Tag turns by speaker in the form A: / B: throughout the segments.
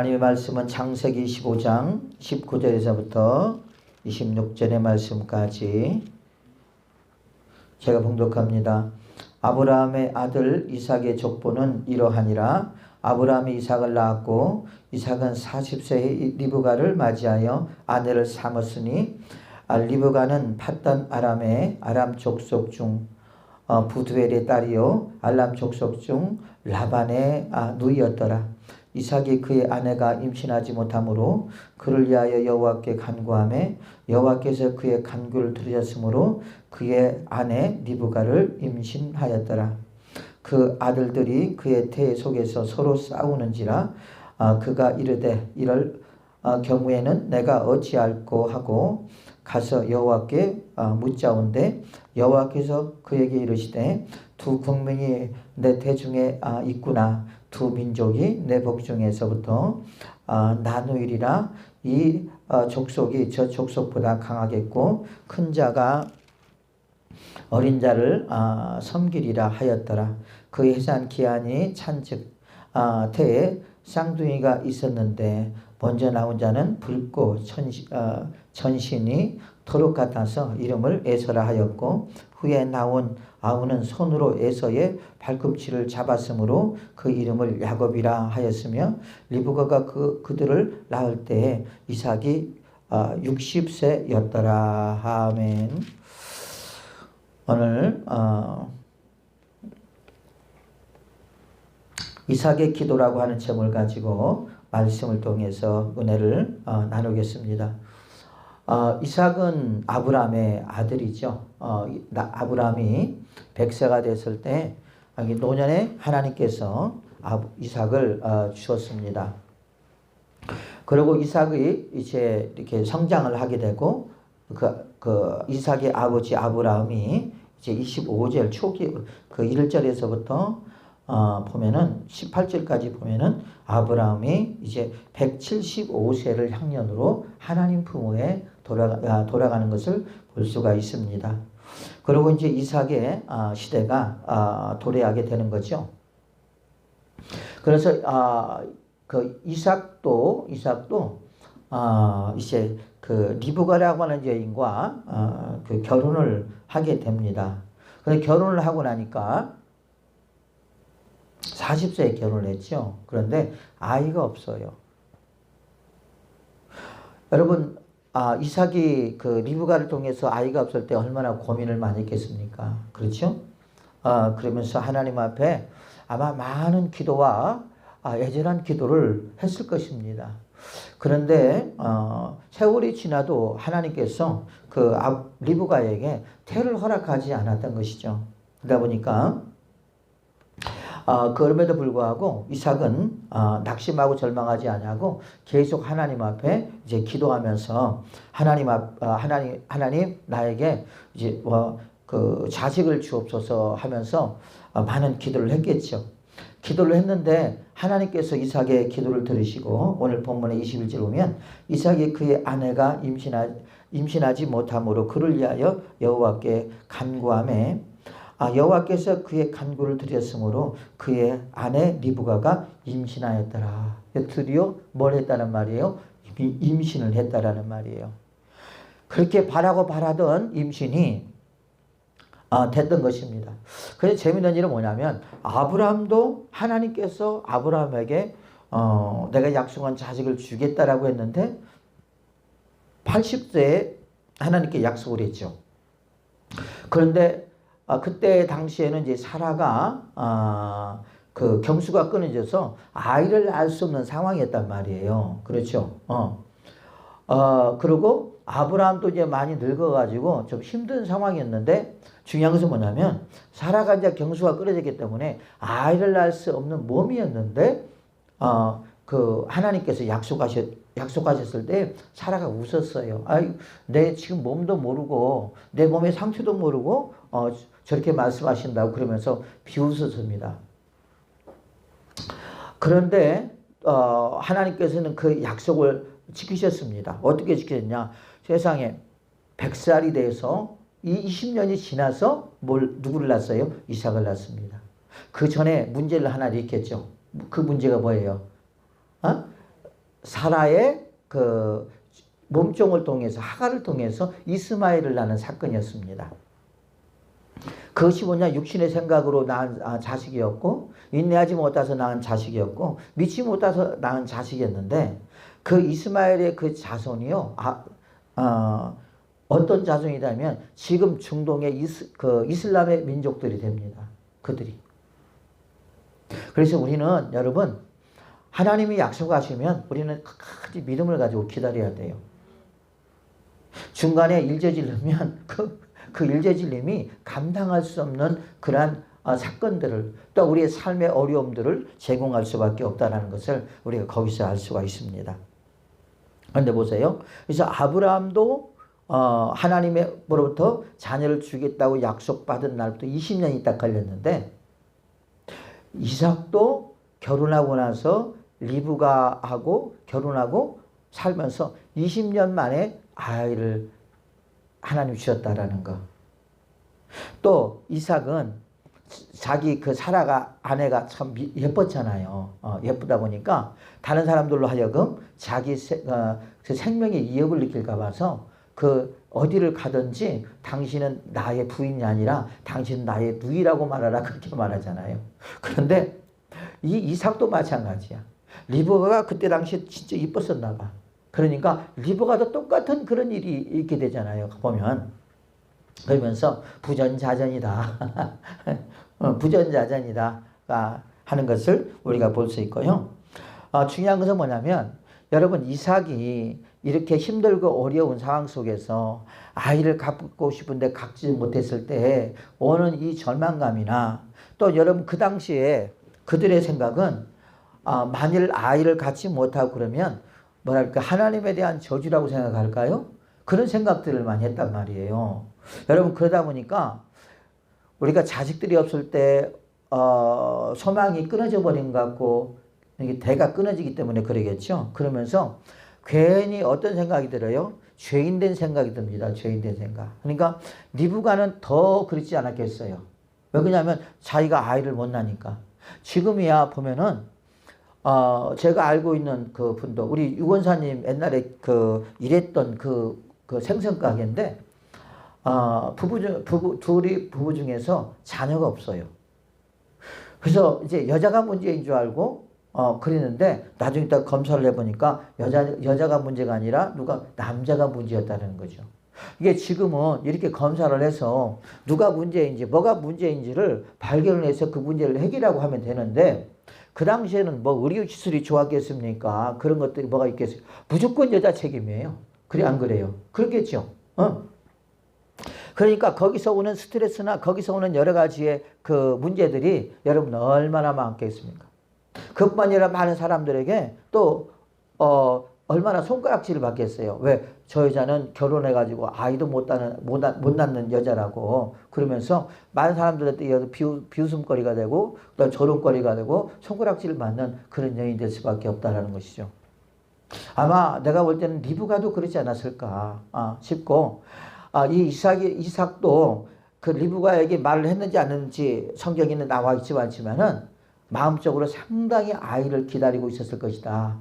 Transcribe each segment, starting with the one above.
A: 하나님의 말씀은 창세기 25장 19절에서부터 26절의 말씀까지 제가 봉독합니다. 아브라함의 아들 이삭의 족보는 이러하니라. 아브라함이 이삭을 낳았고 이삭은 40세의 리브가를 맞이하여 아내를 삼았으니 리브가는 팟단 아람의 아람 족속 중 부두엘의 딸이요 알람 족속 중 라반의 누이였더라. 이삭이 그의 아내가 임신하지 못하므로 그를 위하여 여호와께 간구하매 여호와께서 그의 간구를 들으셨으므로 그의 아내 리브가를 임신하였더라. 그 아들들이 그의 태 속에서 서로 싸우는지라 그가 이르되 이럴 경우에는 내가 어찌할꼬 하고 가서 여호와께 묻자온대 여호와께서 그에게 이르시되 두 국민이 내 태중에 있구나. 두 민족이 내 복중에서부터 나누이리라. 이 족속이 저 족속보다 강하겠고 큰 자가 어린 자를 섬기리라 하였더라. 그 해산 기한이 찬즉 태에 쌍둥이가 있었는데 먼저 나온 자는 붉고 전신이 토록 같아서 이름을 에서라 하였고 후에 나온 아우는 손으로 에서의 발꿈치를 잡았으므로 그 이름을 야곱이라 하였으며 리브가가 그들을 낳을 때에 이삭이 60세였더라. 아멘. 오늘 이삭의 기도라고 하는 제목을 가지고 말씀을 통해서 은혜를 나누겠습니다. 이삭은 아브라함의 아들이죠. 아브라함이 100세가 됐을 때 노년에 하나님께서 이삭을 주셨습니다. 그리고 이삭이 이제 이렇게 성장을 하게 되고 그 이삭의 아버지 아브라함이 이제 25절 초기 그 1절에서부터 보면은 18절까지 보면은 아브라함이 이제 175세를 향년으로 하나님 품에 돌아가는 것을 볼 수가 있습니다. 그리고 이제 이삭의 시대가 도래하게 되는 거죠. 그래서 그 이삭도 이제 그 리브가라고 하는 여인과 그 결혼을 하게 됩니다. 그런데 결혼을 하고 나니까 40세에 결혼을 했죠. 그런데 아이가 없어요. 여러분, 이삭이 그 리브가를 통해서 아이가 없을 때 얼마나 고민을 많이 했겠습니까? 그렇죠? 그러면서 하나님 앞에 아마 많은 기도와 애절한 기도를 했을 것입니다. 그런데 세월이 지나도 하나님께서 그 리브가에게 태를 허락하지 않았던 것이죠. 그러다 보니까 그럼에도 불구하고 이삭은 낙심하고 절망하지 아니하고 계속 하나님 앞에 이제 기도하면서 하나님 나에게 이제 그 자식을 주옵소서 하면서 많은 기도를 했겠죠. 기도를 했는데 하나님께서 이삭의 기도를 들으시고 오늘 본문의 21절 보면 이삭이 그의 아내가 임신하지 못함으로 그를 위하여 여호와께 간구하매 여호와께서 그의 간구를 들으셨으므로 그의 아내 리브가가 임신하였더라. 드디어 뭘 했다는 말이에요? 임신을 했다라는 말이에요. 그렇게 바라던 임신이 됐던 것입니다. 그래서 재미있는 일은 뭐냐면 아브라함도 하나님께서 아브라함에게 내가 약속한 자식을 주겠다라고 했는데 80세에 하나님께 약속을 했죠. 그런데 그때 당시에는 이제 사라가 그 경수가 끊어져서 아이를 낳을 수 없는 상황이었단 말이에요. 그렇죠. 그리고 아브라함도 이제 많이 늙어가지고 좀 힘든 상황이었는데 중요한 것은 뭐냐면 사라가 이제 경수가 끊어졌기 때문에 아이를 낳을 수 없는 몸이었는데 그 하나님께서 약속하셨을 때 사라가 웃었어요. 내 지금 몸도 모르고 내 몸의 상태도 모르고 저렇게 말씀하신다고 그러면서 비웃었습니다. 그런데 하나님께서는 그 약속을 지키셨습니다. 어떻게 지켰냐? 세상에 100살이 돼서 이 20년이 지나서 누구를 낳았어요? 이삭을 낳습니다. 그 전에 문제를 하나 일으켰죠. 그 문제가 뭐예요? 사라의 그 몸종을 통해서 하가를 통해서 이스마엘을 낳는 사건이었습니다. 그것이 뭐냐? 육신의 생각으로 낳은 자식이었고 인내하지 못해서 낳은 자식이었고 믿지 못해서 낳은 자식이었는데 그 이스마엘의 그 자손이요. 어떤 자손이라면 지금 중동의 이슬람의 민족들이 됩니다. 그들이. 그래서 우리는 여러분 하나님이 약속하시면 우리는 끝까지 믿음을 가지고 기다려야 돼요. 중간에 일저질르면 그 일저질림이 감당할 수 없는 그러한 사건들을 또 우리의 삶의 어려움들을 제공할 수밖에 없다는 것을 우리가 거기서 알 수가 있습니다. 그런데 보세요. 그래서 아브라함도 하나님으로부터 자녀를 주겠다고 약속받은 날부터 20년이 딱 걸렸는데 이삭도 결혼하고 나서 리브가하고 결혼하고 살면서 20년 만에 아이를 하나님 주셨다라는 거. 또 이삭은 자기 그 사라가 아내가 참 예뻤잖아요. 예쁘다 보니까 다른 사람들로 하여금 자기 그 생명의 위협을 느낄까 봐서 그 어디를 가든지 당신은 나의 부인이 아니라 당신은 나의 누이라고 말하라 그렇게 말하잖아요. 그런데 이 이삭도 마찬가지야. 리브가가 그때 당시에 진짜 이뻤었나 봐. 그러니까 리브가도 똑같은 그런 일이 있게 되잖아요. 보면. 그러면서 부전자전이다. 부전자전이다 하는 것을 우리가 볼 수 있고요. 중요한 것은 뭐냐면 여러분 이삭이 이렇게 힘들고 어려운 상황 속에서 아이를 갖고 싶은데 갖지 못했을 때 오는 이 절망감이나 또 여러분 그 당시에 그들의 생각은 만일 아이를 갖지 못하고 그러면 뭐랄까 하나님에 대한 저주라고 생각할까요? 그런 생각들을 많이 했단 말이에요. 여러분 그러다 보니까 우리가 자식들이 없을 때 소망이 끊어져 버린 것 같고 이게 대가 끊어지기 때문에 그러겠죠. 그러면서 괜히 어떤 생각이 들어요? 죄인된 생각이 듭니다. 죄인된 생각. 그러니까 리브가는 더 그렇지 않았겠어요. 왜 그러냐면 자기가 아이를 못 낳으니까. 지금이야 보면은 제가 알고 있는 그 분도 우리 유권사님 옛날에 그 일했던 그 생선가게인데 부부 중에서 자녀가 없어요. 그래서 이제 여자가 문제인 줄 알고 그랬는데 나중에 딱 검사를 해보니까 여자가 문제가 아니라 남자가 문제였다는 거죠. 이게 지금은 이렇게 검사를 해서 누가 문제인지 뭐가 문제인지를 발견을 해서 그 문제를 해결하고 하면 되는데 그 당시에는 뭐 의료시설이 좋았겠습니까? 그런 것들이 뭐가 있겠어요? 무조건 여자 책임이에요. 그래 안 그래요? 그렇겠죠. 그러니까 거기서 오는 스트레스나 거기서 오는 여러 가지의 그 문제들이 여러분 얼마나 많겠습니까? 그뿐만 아니라 많은 사람들에게 또 얼마나 손가락질을 받겠어요. 왜? 저 여자는 결혼해가지고 아이도 못 낳는 여자라고 그러면서 많은 사람들한테 비웃음거리가 되고 또 조롱거리가 되고 손가락질을 받는 그런 여인이 될 수밖에 없다라는 것이죠. 아마 내가 볼 때는 리브가도 그러지 않았을까 싶고 이 이삭도 그 리브가에게 말을 했는지 안 했는지 성경에는 나와 있지 않지만은 마음적으로 상당히 아이를 기다리고 있었을 것이다.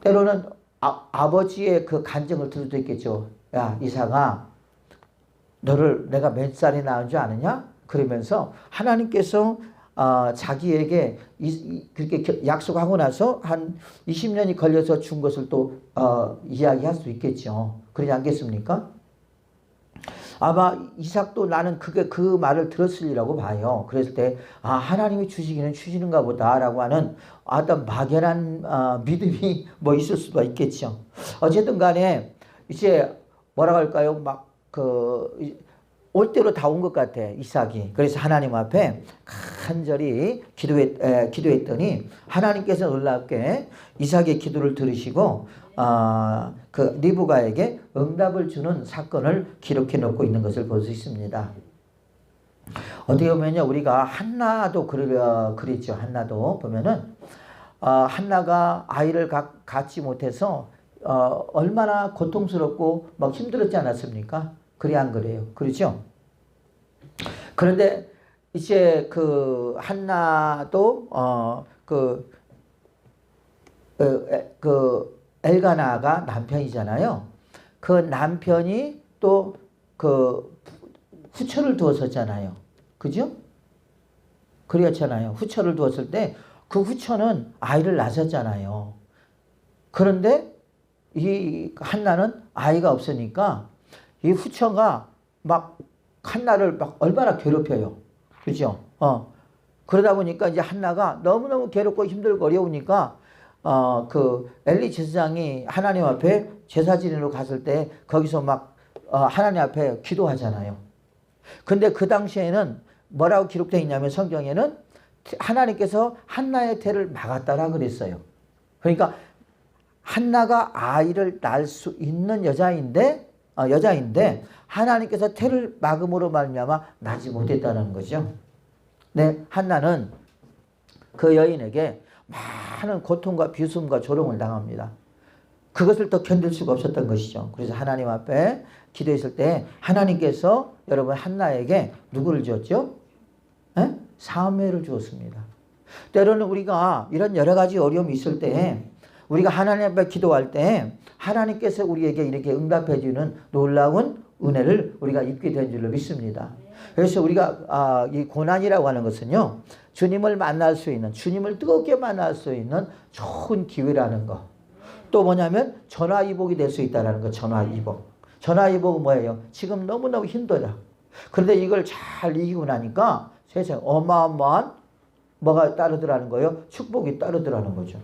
A: 때로는 아버지의 그 간증을 들을 수 있겠죠. 야, 이삭아, 너를 내가 몇 살이 낳은 줄 아느냐? 그러면서 하나님께서 자기에게 그렇게 약속하고 나서 한 20년이 걸려서 준 것을 또 이야기할 수 있겠죠. 그러지 않겠습니까? 아마 이삭도 나는 그 말을 들었으리라고 봐요. 그랬을 때 하나님이 주시기는 주시는가 보다라고 하는 어떤 막연한 믿음이 뭐 있을 수도 있겠죠. 어쨌든 간에 이제 뭐라고 할까요? 올 대로 다 온 것 같아 이삭이. 그래서 하나님 앞에 간절히 기도했더니 하나님께서 놀랍게 이삭의 기도를 들으시고 그 리브가에게 응답을 주는 사건을 기록해 놓고 있는 것을 볼 수 있습니다. 어떻게 보면요 우리가 한나도 그랬죠. 한나도 보면은 한나가 아이를 갖지 못해서 얼마나 고통스럽고 막 힘들었지 않았습니까? 그래 안 그래요? 그렇죠? 그런데 이제 그 한나도 그 엘가나가 남편이잖아요. 그 남편이 또 그 후처를 두었었잖아요. 그죠? 그랬잖아요. 후처를 두었을 때 그 후처는 아이를 낳았잖아요. 그런데 이 한나는 아이가 없으니까 이 후처가 막 한나를 막 얼마나 괴롭혀요. 그죠? 그러다 보니까 이제 한나가 너무너무 괴롭고 힘들고 어려우니까 그 엘리 제사장이 하나님 앞에 제사 지내러 갔을 때 거기서 막 하나님 앞에 기도하잖아요. 근데 그 당시에는 뭐라고 기록되어 있냐면 성경에는 하나님께서 한나의 태를 막았다라 그랬어요. 그러니까 한나가 아이를 낳을 수 있는 여자인데 하나님께서 태를 막음으로 말미암아 낳지 못했다는 거죠. 네, 한나는 그 여인에게 많은 고통과 비숨과 조롱을 당합니다. 그것을 더 견딜 수가 없었던 것이죠. 그래서 하나님 앞에 기도했을 때 하나님께서 여러분 한나에게 누구를 주었죠? 사무엘을 주었습니다. 때로는 우리가 이런 여러 가지 어려움이 있을 때 우리가 하나님 앞에 기도할 때 하나님께서 우리에게 이렇게 응답해 주는 놀라운 은혜를 우리가 입게 된 줄로 믿습니다. 그래서 우리가 이 고난이라고 하는 것은요, 주님을 만날 수 있는, 주님을 뜨겁게 만날 수 있는 좋은 기회라는 거. 또 뭐냐면 전화위복이 될 수 있다는 거. 전화위복. 전화위복은 뭐예요? 지금 너무너무 힘들어. 그런데 이걸 잘 이기고 나니까 세상에 어마어마한 뭐가 따르더라는 거예요? 축복이 따르더라는 거죠.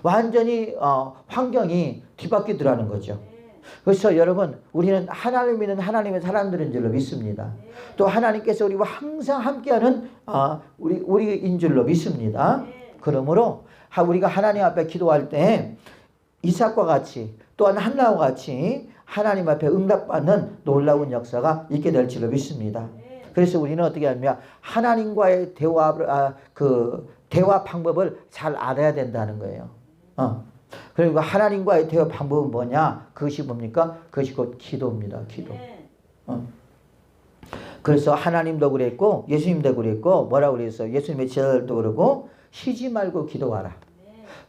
A: 완전히 환경이 뒤바뀌더라는 거죠. 그래서 여러분, 우리는 하나님을 믿는 하나님의 사람들인 줄로 믿습니다. 또 하나님께서 우리와 항상 함께하는 우리인 줄로 믿습니다. 그러므로 우리가 하나님 앞에 기도할 때 이삭과 같이 또한 한나와 같이 하나님 앞에 응답받는 놀라운 역사가 있게 될 줄로 믿습니다. 그래서 우리는 어떻게 하냐면 하나님과의 대화 방법을 잘 알아야 된다는 거예요. 그리고 하나님과의 대화 방법은 뭐냐? 그것이 뭡니까? 그것이 곧 기도입니다. 기도. 그래서 하나님도 그랬고 예수님도 그랬고 뭐라고 그랬어요? 예수님의 제자들도 그러고 쉬지 말고 기도하라.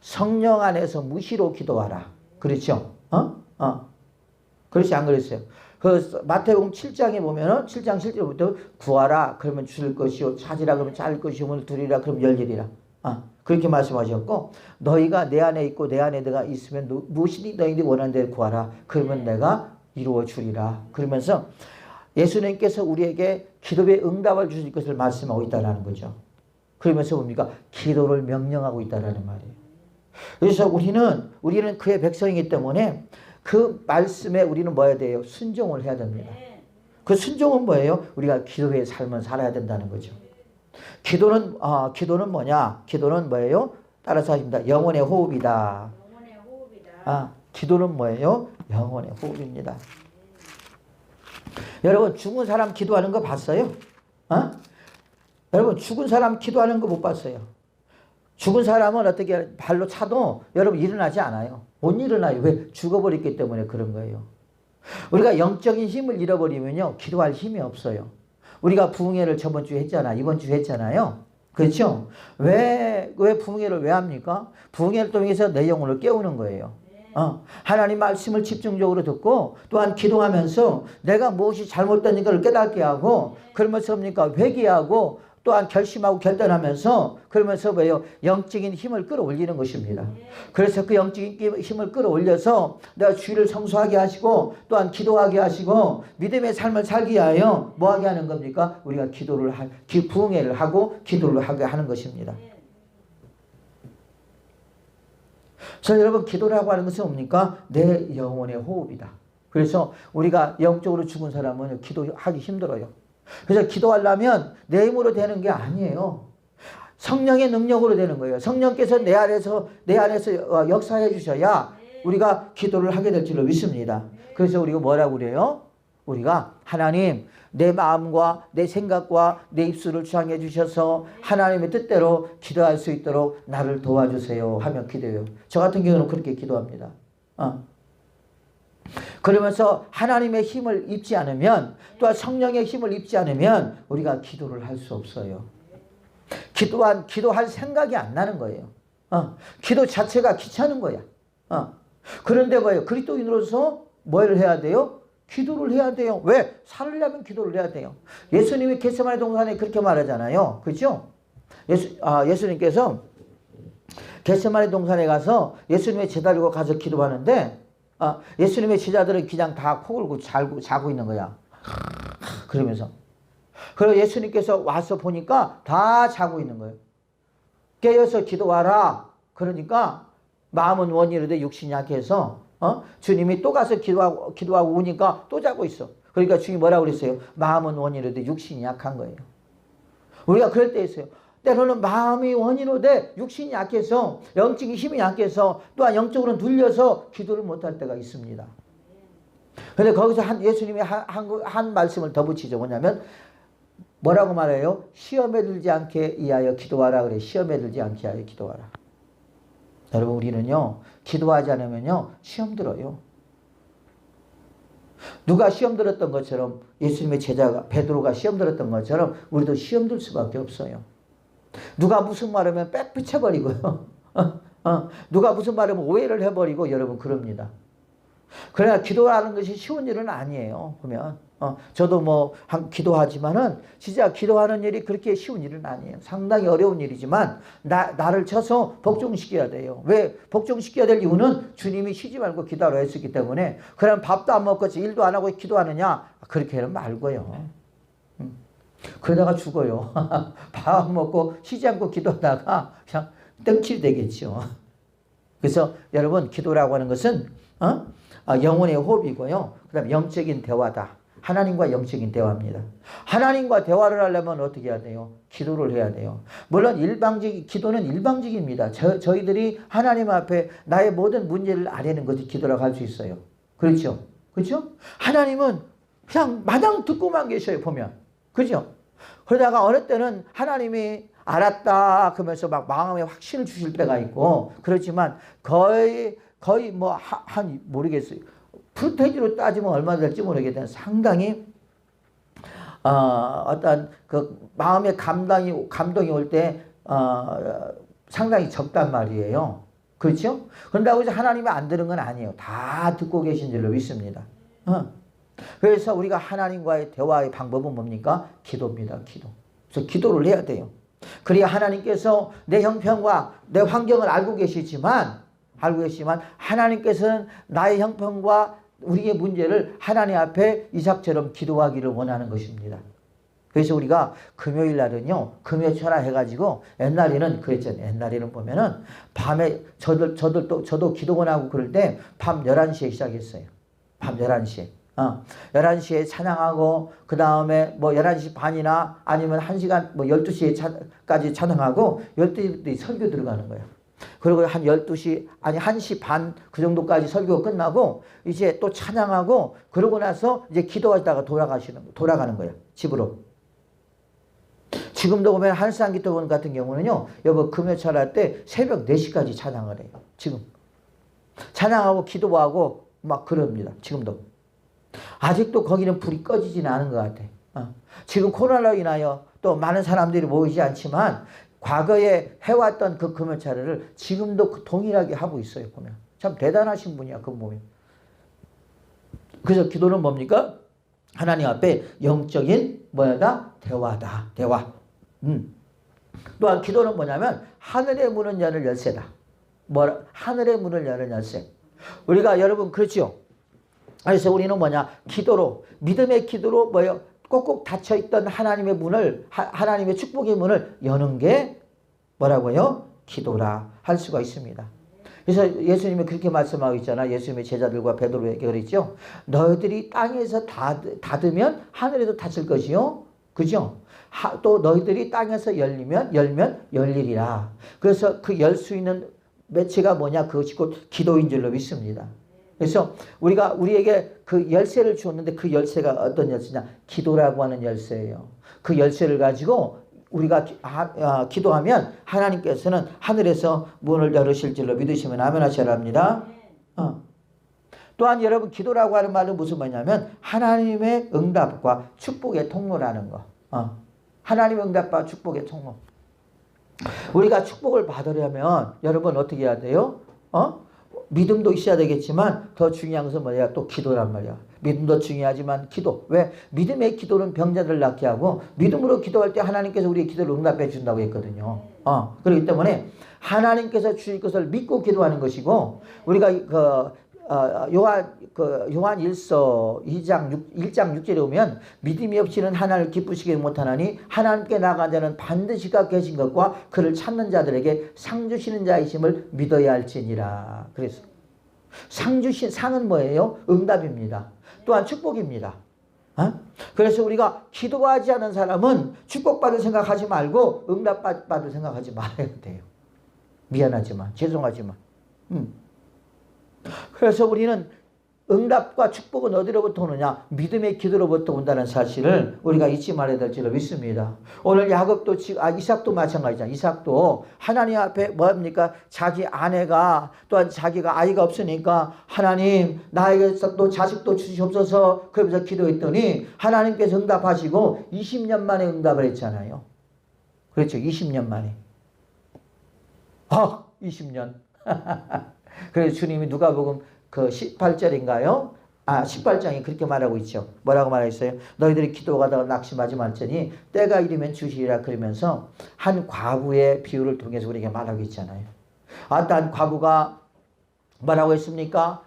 A: 성령 안에서 무시로 기도하라. 그렇죠? 그렇지 안 그랬어요? 그 마태복음 7장에 보면은 7장 7절부터 구하라 그러면 주실 것이요, 찾으라 그러면 찾을 것이요, 문을 두드리라 그러면 열리리라. 그렇게 말씀하셨고, 너희가 내 안에 있고 내 안에 내가 있으면 무엇이든 너희들이 원하는 대로 구하라 그러면 내가 이루어 주리라. 그러면서 예수님께서 우리에게 기도의 응답을 주실 것을 말씀하고 있다는 거죠. 그러면서 뭡니까? 기도를 명령하고 있다는 말이에요. 그래서 우리는 그의 백성이기 때문에 그 말씀에 우리는 뭐 해야 돼요? 순종을 해야 됩니다. 그 순종은 뭐예요? 우리가 기도의 삶을 살아야 된다는 거죠. 기도는 뭐냐? 기도는 뭐예요? 따라서 하십니다. 영혼의 호흡이다. 기도는 뭐예요? 영혼의 호흡입니다. 여러분, 죽은 사람 기도하는 거 봤어요? 여러분, 죽은 사람 기도하는 거 못 봤어요? 죽은 사람은 어떻게 발로 차도 여러분 일어나지 않아요. 못 일어나요. 왜? 죽어버렸기 때문에 그런 거예요. 우리가 영적인 힘을 잃어버리면요, 기도할 힘이 없어요. 우리가 부흥회를 저번 주에 했잖아. 이번 주에 했잖아요. 그렇죠? 왜 부흥회를 왜 합니까? 부흥회를 통해서 내 영혼을 깨우는 거예요. 하나님 말씀을 집중적으로 듣고 또한 기도하면서 내가 무엇이 잘못된 걸 깨닫게 하고, 그러면서 뭡니까? 회개하고 또한 결심하고 결단하면서, 그러면서 뭐예요? 영적인 힘을 끌어올리는 것입니다. 그래서 그 영적인 힘을 끌어올려서 내가 주의를 성수하게 하시고 또한 기도하게 하시고 믿음의 삶을 살게 하여 뭐하게 하는 겁니까? 우리가 부흥회를 하고 기도를 하게 하는 것입니다. 그래서 여러분, 기도라고 하는 것은 뭡니까? 내 영혼의 호흡이다. 그래서 우리가 영적으로 죽은 사람은 기도하기 힘들어요. 그래서 기도하려면 내 힘으로 되는 게 아니에요. 성령의 능력으로 되는 거예요. 성령께서 내 안에서 역사해 주셔야 우리가 기도를 하게 될 줄로 믿습니다. 그래서 우리가 뭐라고 그래요? 우리가 하나님, 내 마음과 내 생각과 내 입술을 주장해 주셔서 하나님의 뜻대로 기도할 수 있도록 나를 도와주세요 하며 기도해요. 저 같은 경우는 그렇게 기도합니다. 그러면서 하나님의 힘을 입지 않으면, 또한 성령의 힘을 입지 않으면 우리가 기도를 할 수 없어요. 기도할 생각이 안 나는 거예요. 기도 자체가 귀찮은 거야. 그런데 뭐예요? 그리스도인으로서 뭘 해야 돼요? 기도를 해야 돼요. 왜? 살으려면 기도를 해야 돼요. 예수님이 겟세마네 동산에 그렇게 말하잖아요. 그렇죠? 예수님께서 겟세마네 동산에 가서 예수님의 제자들과 가서 기도하는데 예수님의 제자들은 그냥 다 코 골고 자고 있는 거야. 그러면서. 그리고 예수님께서 와서 보니까 다 자고 있는 거예요. 깨어서 기도하라. 그러니까 마음은 원이로되 육신이 약해서 주님이 또 가서 기도하고 오니까 또 자고 있어. 그러니까 주님이 뭐라고 그랬어요? 마음은 원이로되 육신이 약한 거예요. 우리가 그럴 때 있어요. 때로는 마음이 원이로되 육신이 약해서 영적인 힘이 약해서 또한 영적으로 눌려서 기도를 못할 때가 있습니다. 그런데 거기서 예수님이 한 말씀을 더 붙이죠. 뭐냐면 뭐라고 말해요? 시험에 들지 않게 이하여 기도하라 그래. 시험에 들지 않게 하여 기도하라. 여러분 우리는요 기도하지 않으면요 시험 들어요. 누가 시험 들었던 것처럼 예수님의 제자가 베드로가 시험 들었던 것처럼 우리도 시험 들 수밖에 없어요. 누가 무슨 말하면 빽빽해버리고요. 누가 무슨 말하면 오해를 해버리고 여러분 그럽니다. 그러나 기도하는 것이 쉬운 일은 아니에요. 보면 저도 뭐 기도하지만은 진짜 기도하는 일이 그렇게 쉬운 일은 아니에요. 상당히 어려운 일이지만 나를 쳐서 복종시켜야 돼요. 왜 복종시켜야 될 이유는 주님이 쉬지 말고 기도하라 했었기 때문에. 그럼 밥도 안 먹고 일도 안 하고 기도하느냐? 그렇게는 말고요. 그러다가 죽어요. 밥 안 먹고 쉬지 않고 기도하다가 그냥 땡칠 되겠죠. 그래서 여러분 기도라고 하는 것은 영혼의 호흡이고요. 그 다음에 영적인 대화다. 하나님과 영적인 대화입니다. 하나님과 대화를 하려면 어떻게 해야 돼요? 기도를 해야 돼요. 물론 기도는 일방적입니다. 저희들이 하나님 앞에 나의 모든 문제를 아뢰는 것이 기도라고 할 수 있어요. 그렇죠? 그렇죠? 하나님은 그냥 마냥 듣고만 계셔요. 보면. 그렇죠? 그러다가 어느 때는 하나님이 알았다 그러면서 막 마음에 확신을 주실 때가 있고 그렇지만 거의 뭐 모르겠어요. 프로테이지로 따지면 얼마 될지 모르겠는데 상당히 어떤 그 마음의 감동이 올 때 상당히 적단 말이에요. 그렇죠? 그런다고 해서 하나님이 안 들은 건 아니에요. 다 듣고 계신 줄로 믿습니다. 그래서 우리가 하나님과의 대화의 방법은 뭡니까? 기도입니다. 기도. 그래서 기도를 해야 돼요. 그래야 하나님께서 내 형편과 내 환경을 알고 계시지만 하나님께서는 나의 형편과 우리의 문제를 하나님 앞에 이삭처럼 기도하기를 원하는 것입니다. 그래서 우리가 금요일 날은요, 금요철화 해가지고 옛날에는 그랬잖아요. 옛날에는 보면은 밤에 저도 기도원하고 그럴 때 밤 11시에 시작했어요. 밤 11시에. 11시에 찬양하고, 그 다음에 뭐 11시 반이나 아니면 1시간, 뭐 12시까지 찬양하고, 12시부터 설교 들어가는 거예요. 그리고 한 12시, 아니 1시 반 그 정도까지 설교가 끝나고, 이제 또 찬양하고, 그러고 나서 이제 기도하다가 돌아가는 거예요. 집으로. 지금도 보면 한산기도원 같은 경우는요, 여보 금요철 때 새벽 4시까지 찬양을 해요. 지금. 찬양하고 기도하고 막 그럽니다. 지금도. 아직도 거기는 불이 꺼지지는 않은 것 같아. 지금 코로나로 인하여 또 많은 사람들이 모이지 않지만 과거에 해왔던 그 금요차례를 지금도 동일하게 하고 있어요. 보면 참 대단하신 분이야. 그거 보면. 그래서 기도는 뭡니까? 하나님 앞에 영적인 뭐야다? 대화다. 대화. 또한 기도는 뭐냐면 하늘의 문을 여는 열쇠다. 하늘의 문을 여는 열쇠. 우리가 여러분 그렇죠? 그래서 우리는 뭐냐? 기도로, 믿음의 기도로 뭐요? 꼭꼭 닫혀있던 하나님의 문을, 하나님의 축복의 문을 여는 게 뭐라고요? 기도라 할 수가 있습니다. 그래서 예수님이 그렇게 말씀하고 있잖아. 예수님의 제자들과 베드로에게 그랬죠. 너희들이 땅에서 닫으면 하늘에도 닫힐 것이요. 그죠? 또 너희들이 땅에서 열면 열리리라. 그래서 그 열 수 있는 매체가 뭐냐? 그것이 곧 기도인 줄로 믿습니다. 그래서 우리에게 그 열쇠를 주었는데 그 열쇠가 어떤 열쇠냐? 기도라고 하는 열쇠예요. 그 열쇠를 가지고 우리가 기도하면 하나님께서는 하늘에서 문을 열으실 줄로 믿으시면 아멘 하셔야 합니다. 또한 여러분 기도라고 하는 말은 무슨 말이냐면 하나님의 응답과 축복의 통로라는 거. 하나님의 응답과 축복의 통로. 우리가 축복을 받으려면 여러분 어떻게 해야 돼요? 믿음도 있어야 되겠지만 더 중요한 것은 뭐야? 또 기도란 말이야. 믿음도 중요하지만 기도. 왜? 믿음의 기도는 병자를 낫게 하고 믿음으로 기도할 때 하나님께서 우리의 기도를 응답해 준다고 했거든요. 그렇기 때문에 하나님께서 주실 것을 믿고 기도하는 것이고 우리가 요한 1서 1장 6절에 보면 믿음이 없이는 하나님을 기쁘시게 못하나니 하나님께 나아간 자는 반드시 그가 계신 것과 그를 찾는 자들에게 상 주시는 자이심을 믿어야 할지니라. 그래서 상은 뭐예요? 응답입니다. 또한 축복입니다. 그래서 우리가 기도하지 않은 사람은 축복받을 생각하지 말고 응답받을 생각하지 말아야 돼요. 미안하지만 죄송하지만 그래서 우리는 응답과 축복은 어디로부터 오느냐? 믿음의 기도로부터 온다는 사실을 우리가 잊지 말아야 될 줄로 믿습니다. 오늘 야곱도 이삭도 마찬가지잖아요. 이삭도 하나님 앞에 뭐합니까? 자기 아내가 또한 자기가 아이가 없으니까 하나님 나에게 또 자식도 주시옵소서 그러면서 기도했더니 하나님께서 응답하시고 20년 만에 응답을 했잖아요. 그렇죠. 20년 만에. 20년. 그래서 주님이 누가복음 그 18절인가요? 18장이 그렇게 말하고 있죠. 뭐라고 말했어요? 너희들이 기도하다가 낙심하지 말지니 때가 이르면 주시리라 그러면서 한 과부의 비유를 통해서 우리에게 말하고 있잖아요. 한 과부가 뭐라고 했습니까?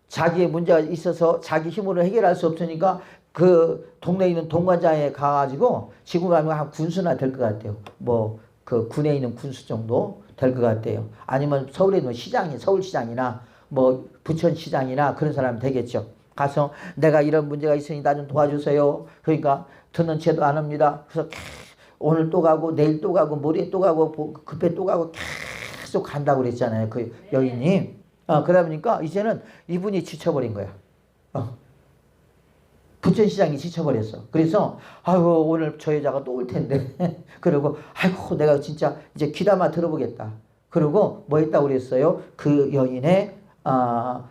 A: 자기의 문제가 있어서 자기 힘으로 해결할 수 없으니까 그 동네에 있는 동관장에 가가지고 지금 가면 한 군수나 될 것 같아요. 뭐 그 군에 있는 군수 정도 될 것 같아요. 아니면 서울에 있는 서울시장이나 뭐 부천시장이나 그런 사람이 되겠죠. 가서 내가 이런 문제가 있으니 나 좀 도와주세요. 그러니까 듣는 채도 안 합니다. 그래서 오늘 또 가고 내일 또 가고 모레 또 가고 급해 또 가고 계속 간다고 그랬잖아요. 그 여인이. 그러다 보니까 이제는 이분이 지쳐버린 거야. 부천시장이 지쳐버렸어. 그래서 아이고 오늘 저 여자가 또 올 텐데 그리고 아이고 내가 진짜 이제 귀담아 들어보겠다. 그리고 뭐 했다고 그랬어요? 그 여인의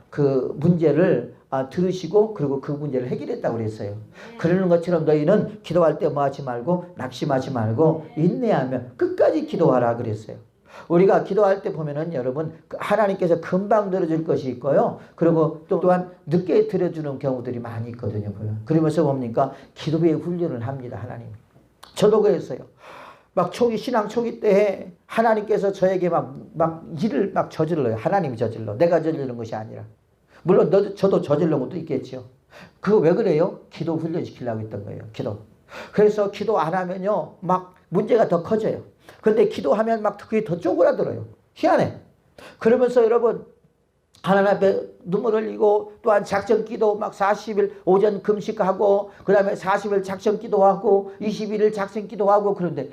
A: 그 문제를 들으시고 그리고 그 문제를 해결했다고 그랬어요. 그러는 것처럼 너희는 기도할 때 뭐 하지 말고 낙심하지 말고 인내하며 끝까지 기도하라 그랬어요. 우리가 기도할 때 보면은 여러분 하나님께서 금방 들어줄 것이 있고요. 그리고 또한 늦게 들어주는 경우들이 많이 있거든요. 그러면서 뭡니까? 기도의 훈련을 합니다. 하나님. 저도 그랬어요. 막 신앙 초기 때 하나님께서 저에게 막 일을 막 저질러요. 하나님이 저질러. 내가 저지르는 것이 아니라. 물론 저도 저질러는 것도 있겠죠. 그거 왜 그래요? 기도 훈련 시키려고 했던 거예요. 기도. 그래서 기도 안 하면요. 막 문제가 더 커져요. 근데 기도하면 막 그게 더 쪼그라들어요. 희한해. 그러면서 여러분 하나님 앞에 눈물 흘리고 또한 작전 기도 막 40일 오전 금식하고 그 다음에 40일 작전 기도하고 21일 작전 기도하고 그런데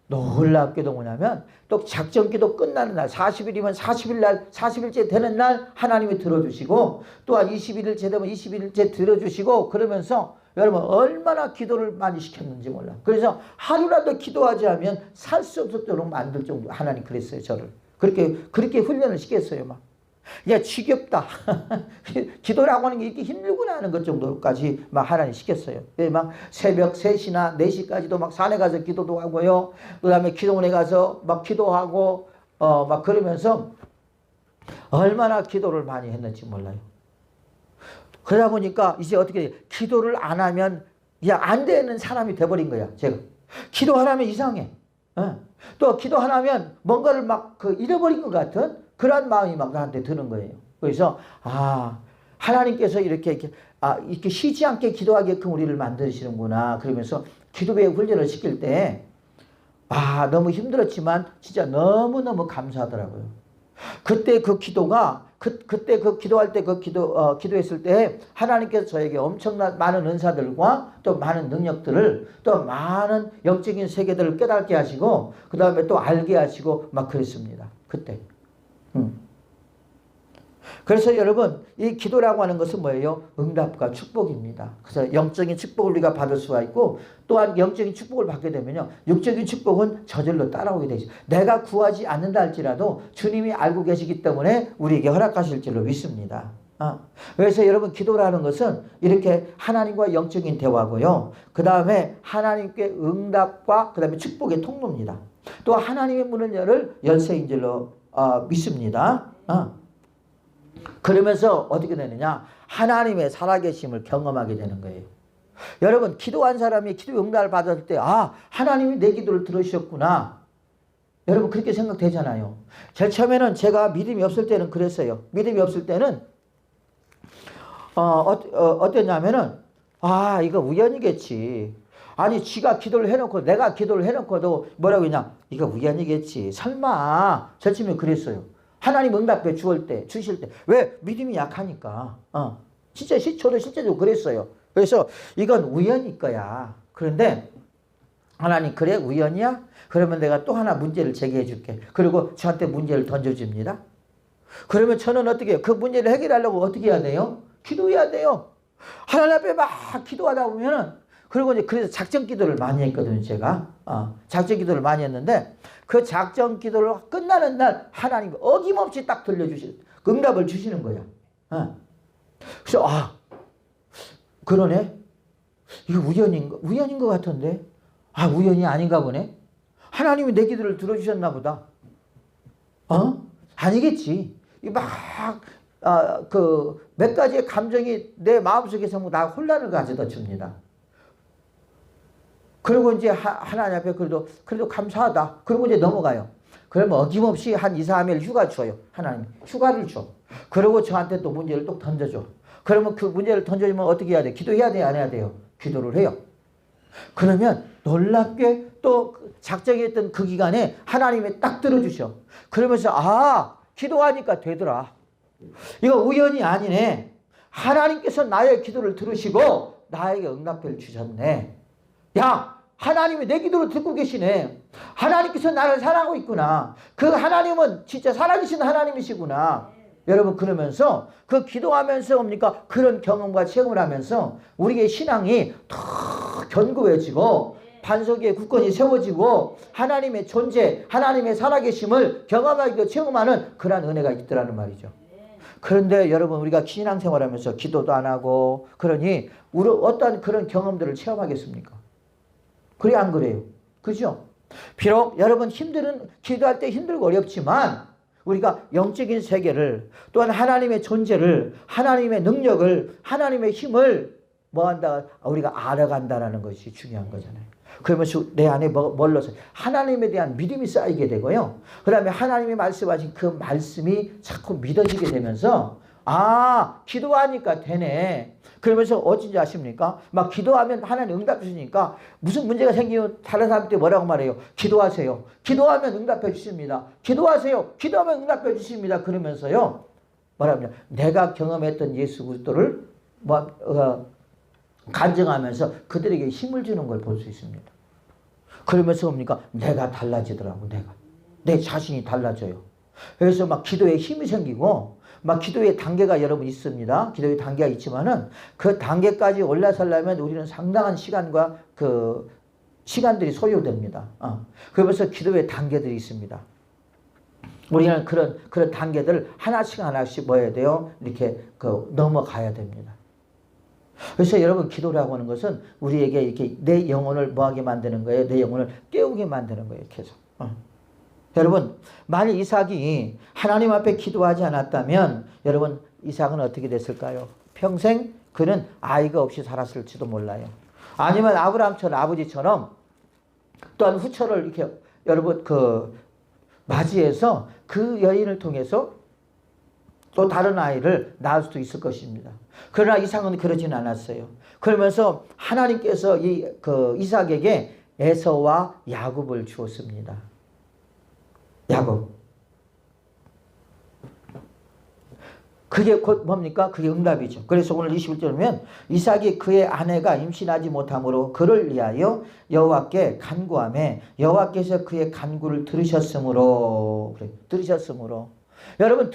A: 놀랍게도 뭐냐면 또 작전 기도 끝나는 날 40일이면 40일 날 40일째 되는 날 하나님이 들어주시고 또한 21일째 되면 21일째 들어주시고 그러면서 여러분 얼마나 기도를 많이 시켰는지 몰라. 그래서 하루라도 기도하지 않으면 살 수 없도록 만들 정도 하나님 그랬어요. 저를. 그렇게 훈련을 시켰어요. 막. 야 지겹다. 기도라고 하는 게 이렇게 힘들구나 하는 것 정도까지 막 하나님 시켰어요. 막 새벽 3시나 4시까지도 막 산에 가서 기도도 하고요. 그 다음에 기도원에 가서 막 기도하고 막 그러면서 얼마나 기도를 많이 했는지 몰라요. 그러다 보니까 이제 어떻게 기도를 안 하면 그냥 안 되는 사람이 돼버린 거야. 제가 기도 안 하면 이상해. 또 기도 안 하면 뭔가를 막 잃어버린 것 같은 그런 마음이 막 나한테 드는 거예요. 그래서 하나님께서 이렇게 쉬지 않게 기도하게끔 우리를 만드시는구나. 그러면서 기도의 훈련을 시킬 때 너무 힘들었지만 진짜 너무너무 감사하더라고요. 그때 그 기도가 그때 그 기도할 때 기도했을 때 하나님께서 저에게 엄청난 많은 은사들과 또 많은 능력들을 또 많은 영적인 세계들을 깨닫게 하시고 그 다음에 또 알게 하시고 막 그랬습니다. 그때. 그래서 여러분 이 기도라고 하는 것은 뭐예요? 응답과 축복입니다. 그래서 영적인 축복을 우리가 받을 수가 있고 또한 영적인 축복을 받게 되면요. 육적인 축복은 저절로 따라오게 되죠. 내가 구하지 않는다 할지라도 주님이 알고 계시기 때문에 우리에게 허락하실 줄로 믿습니다. 그래서 여러분 기도라는 것은 이렇게 하나님과 영적인 대화고요. 그 다음에 하나님께 응답과 그 다음에 축복의 통로입니다. 또 하나님의 문을 열 열쇠인 줄로 믿습니다. 그러면서 어떻게 되느냐? 하나님의 살아계심을 경험하게 되는 거예요. 여러분, 기도한 사람이 기도 응답을 받았을 때, 아, 하나님이 내 기도를 들으셨구나. 여러분, 그렇게 생각되잖아요. 제일 처음에는 제가 믿음이 없을 때는 그랬어요. 믿음이 없을 때는, 어땠냐면은, 아, 이거 우연이겠지. 아니, 지가 기도를 해놓고, 내가 기도를 해놓고도 뭐라고 했냐? 이거 우연이겠지. 설마. 제일 처음에 그랬어요. 하나님 응답해 주실 때. 왜? 믿음이 약하니까. 진짜 저도 실제로 그랬어요. 그래서 이건 우연일 거야. 그런데 하나님, 그래? 우연이야? 그러면 내가 또 하나 문제를 제기해 줄게. 그리고 저한테 문제를 던져줍니다. 그러면 저는 어떻게 해요? 그 문제를 해결하려고 어떻게 해야 돼요? 기도해야 돼요. 하나님 앞에 막 기도하다 보면은, 그리고 이제 그래서 작전 기도를 많이 했거든요, 제가. 작전 기도를 많이 했는데, 그 작전 기도를 끝나는 날 하나님 어김없이 딱 응답을 주시는 거야. 그래서, 그러네? 이거 우연인 것 같은데? 우연이 아닌가 보네? 하나님이 내 기도를 들어주셨나 보다. 아니겠지. 몇 가지의 감정이 내 마음속에서 나 혼란을 가져다 줍니다. 그리고 이제 하나님 앞에 그래도 감사하다. 그리고 이제 넘어가요. 그러면 어김없이 한 2, 3일 휴가 줘요. 하나님. 휴가를 줘. 그리고 저한테 또 문제를 또 던져줘. 그러면 그 문제를 던져주면 어떻게 해야 돼? 기도해야 돼요? 안 해야 돼요? 기도를 해요. 그러면 놀랍게 또 작정했던 그 기간에 하나님이 딱 들어주셔. 그러면서 기도하니까 되더라. 이거 우연이 아니네. 하나님께서 나의 기도를 들으시고 나에게 응답을 주셨네. 야, 하나님이 내 기도를 듣고 계시네. 하나님께서 나를 사랑하고 있구나. 그 하나님은 진짜 살아계신 하나님이시구나. 여러분, 그러면서 그 기도하면서 뭡니까? 그런 경험과 체험을 하면서 우리의 신앙이 더 견고해지고 반석 위에 굳건히 세워지고 하나님의 존재, 하나님의 살아계심을 경험하고 체험하는 그런 은혜가 있더라는 말이죠. 그런데 여러분, 우리가 신앙생활하면서 기도도 안 하고 그러니 우리 어떤 그런 경험들을 체험하겠습니까? 그래, 안 그래요? 그죠? 비록 여러분 기도할 때 힘들고 어렵지만 우리가 영적인 세계를, 또한 하나님의 존재를, 하나님의 능력을, 하나님의 힘을 우리가 알아간다는 것이 중요한 거잖아요. 그러면서 내 안에 멀러서 하나님에 대한 믿음이 쌓이게 되고요. 그 다음에 하나님이 말씀하신 그 말씀이 자꾸 믿어지게 되면서, 기도하니까 되네. 그러면서 어쩐지 아십니까? 막 기도하면 하나님 응답해 주시니까 무슨 문제가 생기면 다른 사람한테 뭐라고 말해요? 기도하세요. 기도하면 응답해 주십니다. 기도하세요. 기도하면 응답해 주십니다. 그러면서요, 뭐랍니까? 내가 경험했던 예수 그리스도를 간증하면서 그들에게 힘을 주는 걸 볼 수 있습니다. 그러면서 뭡니까? 내가 달라지더라고. 내 자신이 달라져요. 그래서 막 기도에 힘이 생기고, 막 기도의 단계가 여러분 있습니다. 기도의 단계가 있지만은 그 단계까지 올라서려면 우리는 상당한 시간과 시간들이 소요됩니다. 그러면서 기도의 단계들이 있습니다. 우리는 그런 단계들 하나씩 뭐 해야 돼요? 이렇게 넘어가야 됩니다. 그래서 여러분, 기도라고 하는 것은 우리에게 이렇게 내 영혼을 뭐하게 만드는 거예요? 내 영혼을 깨우게 만드는 거예요. 계속. 여러분, 만일 이삭이 하나님 앞에 기도하지 않았다면 여러분, 이삭은 어떻게 됐을까요? 평생 그는 아이가 없이 살았을지도 몰라요. 아니면 아브라함처럼, 아버지처럼 또한 후처를 이렇게 여러분 맞이해서 그 여인을 통해서 또 다른 아이를 낳을 수도 있을 것입니다. 그러나 이삭은 그러지는 않았어요. 그러면서 하나님께서 이삭에게 에서와 야곱을 주었습니다. 야곱. 그게 곧 뭡니까? 그게 응답이죠. 그래서 오늘 21절에 보면 이삭이 그의 아내가 임신하지 못함으로 그를 위하여 여호와께 간구하며 여호와께서 그의 간구를 들으셨으므로. 여러분,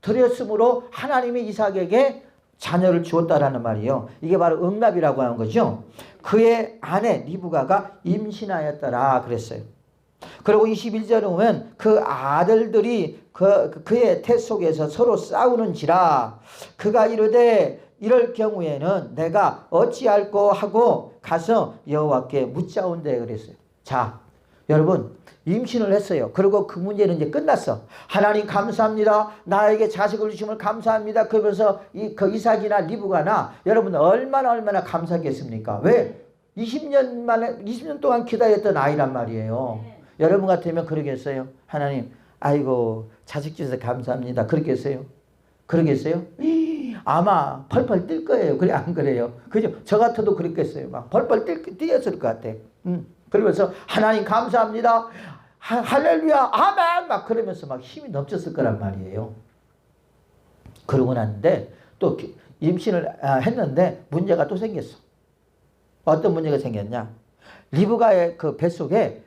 A: 들으셨으므로 하나님이 이삭에게 자녀를 주었다라는 말이에요. 이게 바로 응답이라고 하는 거죠. 그의 아내 리브가가 임신하였더라 그랬어요. 그리고 21절에 보면 그 아들들이 그의 태 속에서 서로 싸우는지라 그가 이르되 이럴 경우에는 내가 어찌할꼬 하고 가서 여호와께 묻자온대 그랬어요. 자, 여러분 임신을 했어요. 그리고 그 문제는 이제 끝났어. 하나님 감사합니다. 나에게 자식을 주심을 감사합니다. 그러면서 그 이삭이나 리브가나 여러분 얼마나 감사하겠습니까? 왜? 20년 동안 기다렸던 아이란 말이에요. 여러분 같으면 그러겠어요? 하나님 아이고 자식 주셔서 감사합니다. 그러겠어요? 그러겠어요? 아마 펄펄 뛸 거예요. 그래 안 그래요? 그죠? 저 같아도 그랬겠어요. 막 펄펄 뛰었을 것 같아. 그러면서 하나님 감사합니다. 할렐루야 아멘 막 그러면서 막 힘이 넘쳤을 거란 말이에요. 그러고 났는데 또 임신을 했는데 문제가 또 생겼어. 어떤 문제가 생겼냐? 리브가의 그 뱃속에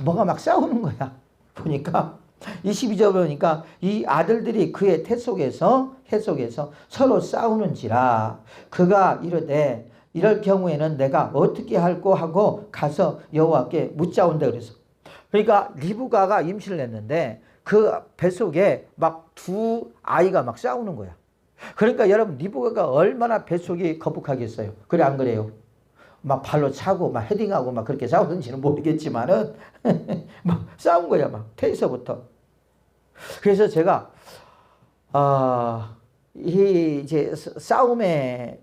A: 뭐가 막 싸우는 거야. 보니까 22절 보니까 이 아들들이 그의 태 속에서 서로 싸우는지라 그가 이르되 이럴 경우에는 내가 어떻게 할꼬 하고 가서 여호와께 묻자온다 그래서. 그러니까 리브가가 임신을 했는데 그 뱃속에 막 두 아이가 막 싸우는 거야. 그러니까 여러분 리브가가 얼마나 뱃속이 거북하겠어요. 그래 안 그래요? 막 발로 차고 막 헤딩하고 막 그렇게 싸우는지는 모르겠지만은 막 싸운 거야 막 태에서부터. 그래서 제가 이 이제 싸움의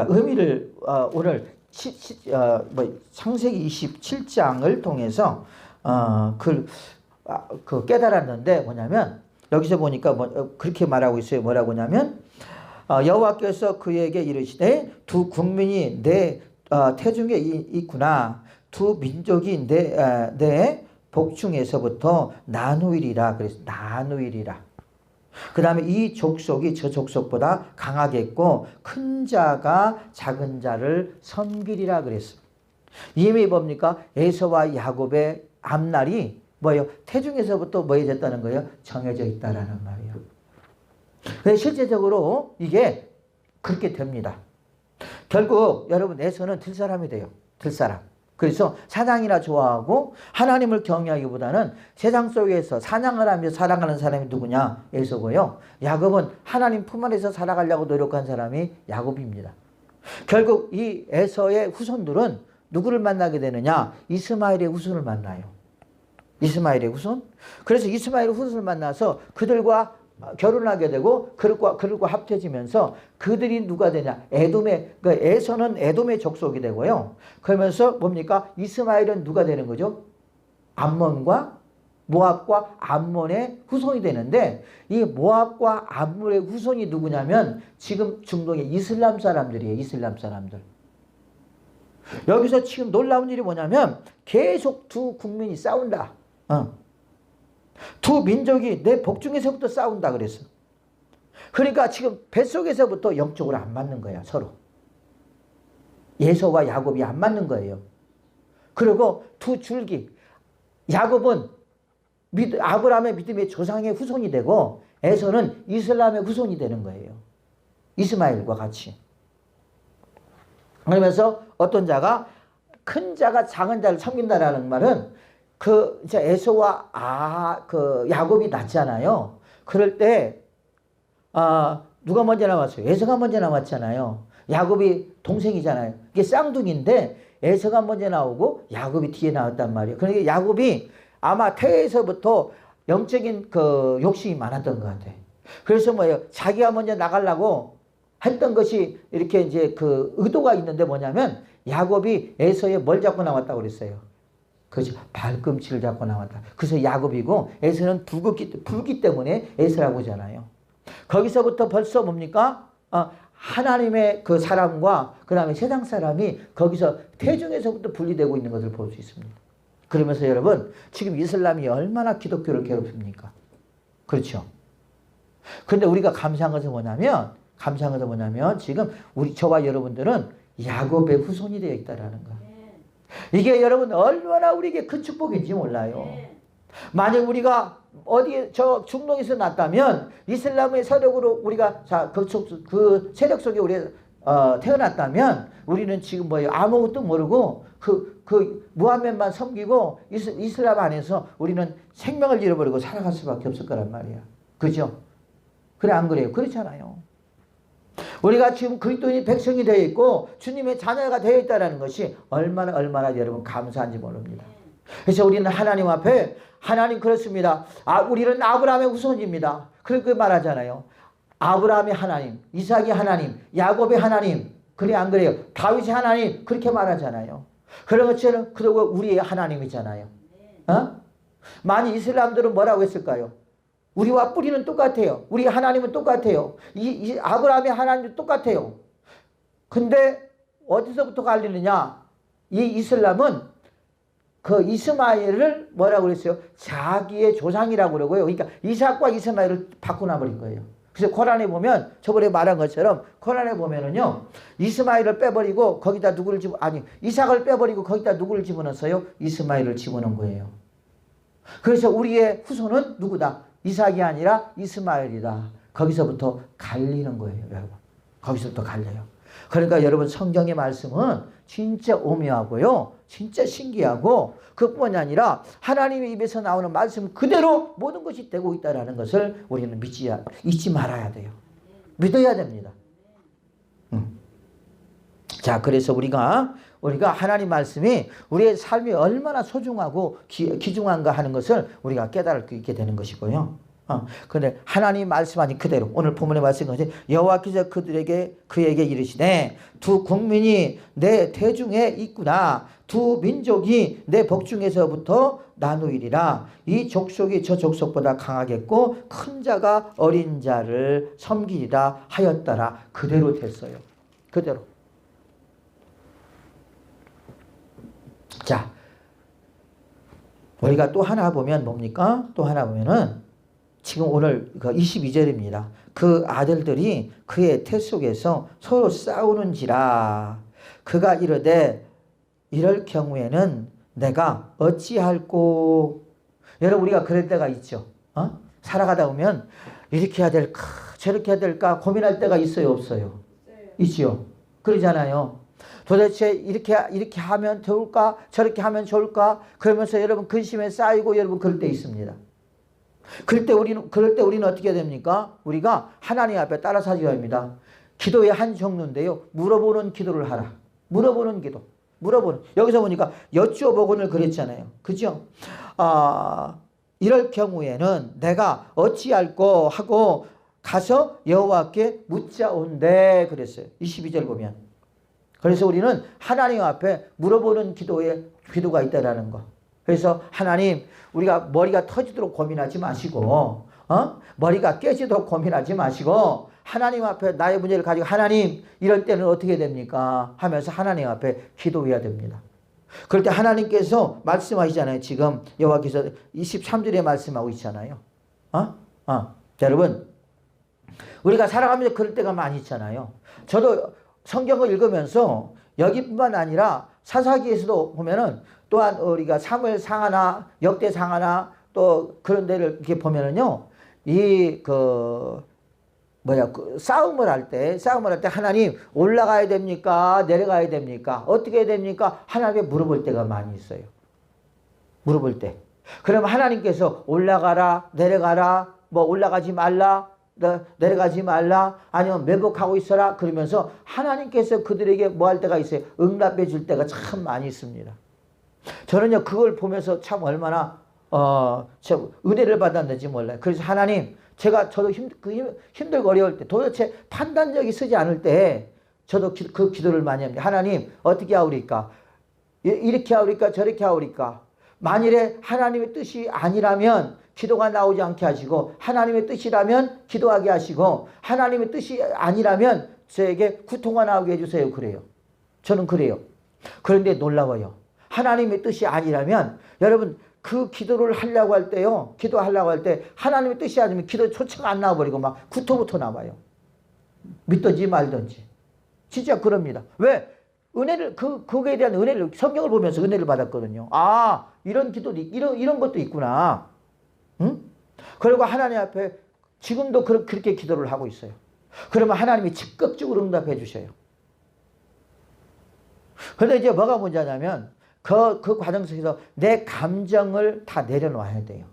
A: 의미를 오늘 창세기 27장을 통해서 깨달았는데 뭐냐면 여기서 보니까 그렇게 말하고 있어요. 뭐라고 하냐면 여호와께서 그에게 이르시되 두 국민이 내 태중에 있구나. 두 민족이 내 복중에서부터 나누이리라. 그래서 나누이리라. 그 다음에 이 족속이 저 족속보다 강하겠고 큰 자가 작은 자를 섬기리라 그랬어요. 이미 뭡니까? 에서와 야곱의 앞날이 뭐예요? 태중에서부터 뭐 해졌다는 거예요? 정해져 있다라는 말이에요. 그래서 실제적으로 이게 그렇게 됩니다. 결국 여러분 에서는 들사람이 돼요. 들사람. 그래서 사냥이나 좋아하고 하나님을 경외하기보다는 세상 속에서 사냥을 하며 살아가는 사람이 누구냐? 에서고요. 야곱은 하나님 품 안에서 살아가려고 노력한 사람이 야곱입니다. 결국 이 에서의 후손들은 누구를 만나게 되느냐? 이스마엘의 후손을 만나요. 이스마엘의 후손? 그래서 이스마엘의 후손을 만나서 그들과 결혼하게 되고 그들과 합쳐지면서 그들이 누가 되냐? 에서는 에돔의 족속이 되고요. 그러면서 뭡니까? 이스마엘은 누가 되는 거죠? 암몬과 모압과 암몬의 후손이 되는데 이 모압과 암몬의 후손이 누구냐면 지금 중동의 이슬람 사람들이에요. 이슬람 사람들. 여기서 지금 놀라운 일이 뭐냐면 계속 두 국민이 싸운다. 두 민족이 내 복중에서부터 싸운다 그랬어. 그러니까 지금 뱃속에서부터 영적으로 안 맞는 거야. 서로. 에서와 야곱이 안 맞는 거예요. 그리고 두 줄기. 야곱은 아브라함의 믿음의 조상의 후손이 되고 에서는 이슬람의 후손이 되는 거예요. 이스마엘과 같이. 그러면서 어떤 자가 큰 자가 작은 자를 섬긴다라는 말은 이제 에서와 야곱이 낳잖아요. 그럴 때 누가 먼저 나왔어요? 에서가 먼저 나왔잖아요. 야곱이 동생이잖아요. 이게 쌍둥이인데 에서가 먼저 나오고 야곱이 뒤에 나왔단 말이에요. 그러니까 야곱이 아마 태에서부터 영적인 욕심이 많았던 것 같아요. 그래서 뭐예요? 자기가 먼저 나가려고 했던 것이 이렇게 이제 의도가 있는데 뭐냐면 야곱이 에서의 뭘 잡고 나왔다고 그랬어요. 그렇죠. 발꿈치를 잡고 나왔다. 그래서 야곱이고 에서는 불기 때문에 에서라고 하잖아요. 거기서부터 벌써 뭡니까? 하나님의 그 사람과 그 다음에 세상 사람이 거기서 태중에서부터 분리되고 있는 것을 볼 수 있습니다. 그러면서 여러분 지금 이슬람이 얼마나 기독교를 괴롭힙니까? 그렇죠. 그런데 우리가 감사한 것은 뭐냐면 지금 저와 여러분들은 야곱의 후손이 되어 있다라는 거. 이게 여러분 얼마나 우리에게 큰 축복인지 몰라요. 만약 우리가 어디에 중동에서 났다면 이슬람의 세력으로 우리가 그 세력 속에 우리가 태어났다면 우리는 지금 뭐예요? 아무것도 모르고 무함med만 섬기고 이슬람 안에서 우리는 생명을 잃어버리고 살아갈 수밖에 없을 거란 말이야. 그죠? 그래 안 그래요? 그렇잖아요. 우리가 지금 그리스도인이 백성이 되어 있고 주님의 자녀가 되어 있다는 것이 얼마나 여러분 감사한지 모릅니다. 그래서 우리는 하나님 앞에 하나님 그렇습니다. 우리는 아브라함의 후손입니다. 그렇게 말하잖아요. 아브라함의 하나님, 이삭의 하나님, 야곱의 하나님. 그래 안 그래요? 다윗의 하나님 그렇게 말하잖아요. 그런 것처럼 그리고 우리의 하나님이잖아요. 많이 이슬람들은 뭐라고 했을까요? 우리와 뿌리는 똑같아요. 우리 하나님은 똑같아요. 이 아브라함의 하나님도 똑같아요. 근데 어디서부터 갈리느냐? 이 이슬람은 그 이스마엘을 뭐라고 그랬어요? 자기의 조상이라고 그러고요. 그러니까 이삭과 이스마엘을 바꾸나버린 거예요. 그래서 코란에 보면 저번에 말한 것처럼 코란에 보면은요. 이스마엘을 빼버리고 거기다 누구를 이삭을 빼버리고 거기다 누구를 집어넣었어요? 이스마엘을 집어넣은 거예요. 그래서 우리의 후손은 누구다? 이삭이 아니라 이스마엘이다. 거기서부터 갈리는 거예요, 여러분. 거기서부터 갈려요. 그러니까 여러분 성경의 말씀은 진짜 오묘하고요. 진짜 신기하고 그뿐이 아니라 하나님의 입에서 나오는 말씀 그대로 모든 것이 되고 있다는 것을 우리는 잊지 말아야 돼요. 믿어야 됩니다. 자, 그래서 우리가 하나님 말씀이 우리의 삶이 얼마나 소중하고 귀중한가 하는 것을 우리가 깨달을 수 있게 되는 것이고요. 그런데 하나님 말씀하니 그대로 오늘 본문의 말씀은 여호와께서 그에게 이르시되 두 국민이 내 태중에 있구나. 두 민족이 내 복중에서부터 나누이리라. 이 족속이 저 족속보다 강하겠고 큰 자가 어린 자를 섬기리라 하였더라. 그대로 됐어요. 그대로. 자, 우리가 또 하나 보면 뭡니까? 또 하나 보면은 지금 오늘 22절입니다. 그 아들들이 그의 태 속에서 서로 싸우는지라. 그가 이르되 이럴 경우에는 내가 어찌할꼬. 여러분 우리가 그럴 때가 있죠. 살아가다 보면 이렇게 해야 될까 저렇게 해야 될까 고민할 때가 있어요 없어요? 있지요. 그러잖아요. 도대체 이렇게 하면 좋을까 저렇게 하면 좋을까 그러면서 여러분 근심에 쌓이고 여러분 그럴 때 있습니다. 그럴 때 우리는 어떻게 됩니까? 우리가 하나님 앞에 따라서 하기 합니다. 기도의 한 종류인데요. 물어보는 기도를 하라. 물어보는 기도. 여기서 보니까 여쭈어보고는 그랬잖아요. 그죠? 이럴 경우에는 내가 어찌할꼬 하고 가서 여호와께 묻자온대 그랬어요. 22절 보면. 그래서 우리는 하나님 앞에 물어보는 기도가 있다라는 거. 그래서 하나님 우리가 머리가 터지도록 고민하지 마시고 머리가 깨지도록 고민하지 마시고 하나님 앞에 나의 문제를 가지고 하나님 이럴 때는 어떻게 됩니까? 하면서 하나님 앞에 기도해야 됩니다. 그럴 때 하나님께서 말씀하시잖아요. 지금 여호와께서 23절에 말씀하고 있잖아요. 여러분 우리가 살아가면서 그럴 때가 많이 있잖아요. 저도 성경을 읽으면서 여기뿐만 아니라 사사기에서도 보면은 또한 우리가 사무엘 상하나 역대 상하나 또 그런 데를 이렇게 보면은요. 싸움을 할 때 하나님 올라가야 됩니까? 내려가야 됩니까? 어떻게 해야 됩니까? 하나님께 물어볼 때가 많이 있어요. 물어볼 때. 그러면 하나님께서 올라가라, 내려가라, 올라가지 말라, 내려가지 말라, 아니면 매복하고 있어라 그러면서 하나님께서 그들에게 뭐 할 때가 있어요? 응답해 줄 때가 참 많이 있습니다. 저는요 그걸 보면서 참 얼마나 은혜를 받았는지 몰라요. 그래서 하나님 저도 힘들고 어려울 때 도대체 판단력이 서지 않을 때 저도 그 기도를 많이 합니다. 하나님 어떻게 하오리까? 이렇게 하오리까? 저렇게 하오리까? 만일에 하나님의 뜻이 아니라면 기도가 나오지 않게 하시고 하나님의 뜻이라면 기도하게 하시고 하나님의 뜻이 아니라면 저에게 구통가 나오게 해주세요. 그래요. 저는 그래요. 그런데 놀라워요. 하나님의 뜻이 아니라면 여러분 그 기도를 하려고 할 때요. 기도하려고 할 때 하나님의 뜻이 아니면 기도 초차가 안 나와버리고 막 구토부터 나와요. 믿든지 말든지. 진짜 그럽니다. 왜? 은혜를 그거에 대한 은혜를 성경을 보면서 은혜를 받았거든요. 이런 기도도 이런 것도 있구나. 응? 그리고 하나님 앞에 지금도 그렇게 기도를 하고 있어요. 그러면 하나님이 적극적으로 응답해 주셔요. 그런데 이제 뭐가 문제냐면 그 과정 속에서 내 감정을 다 내려놔야 돼요.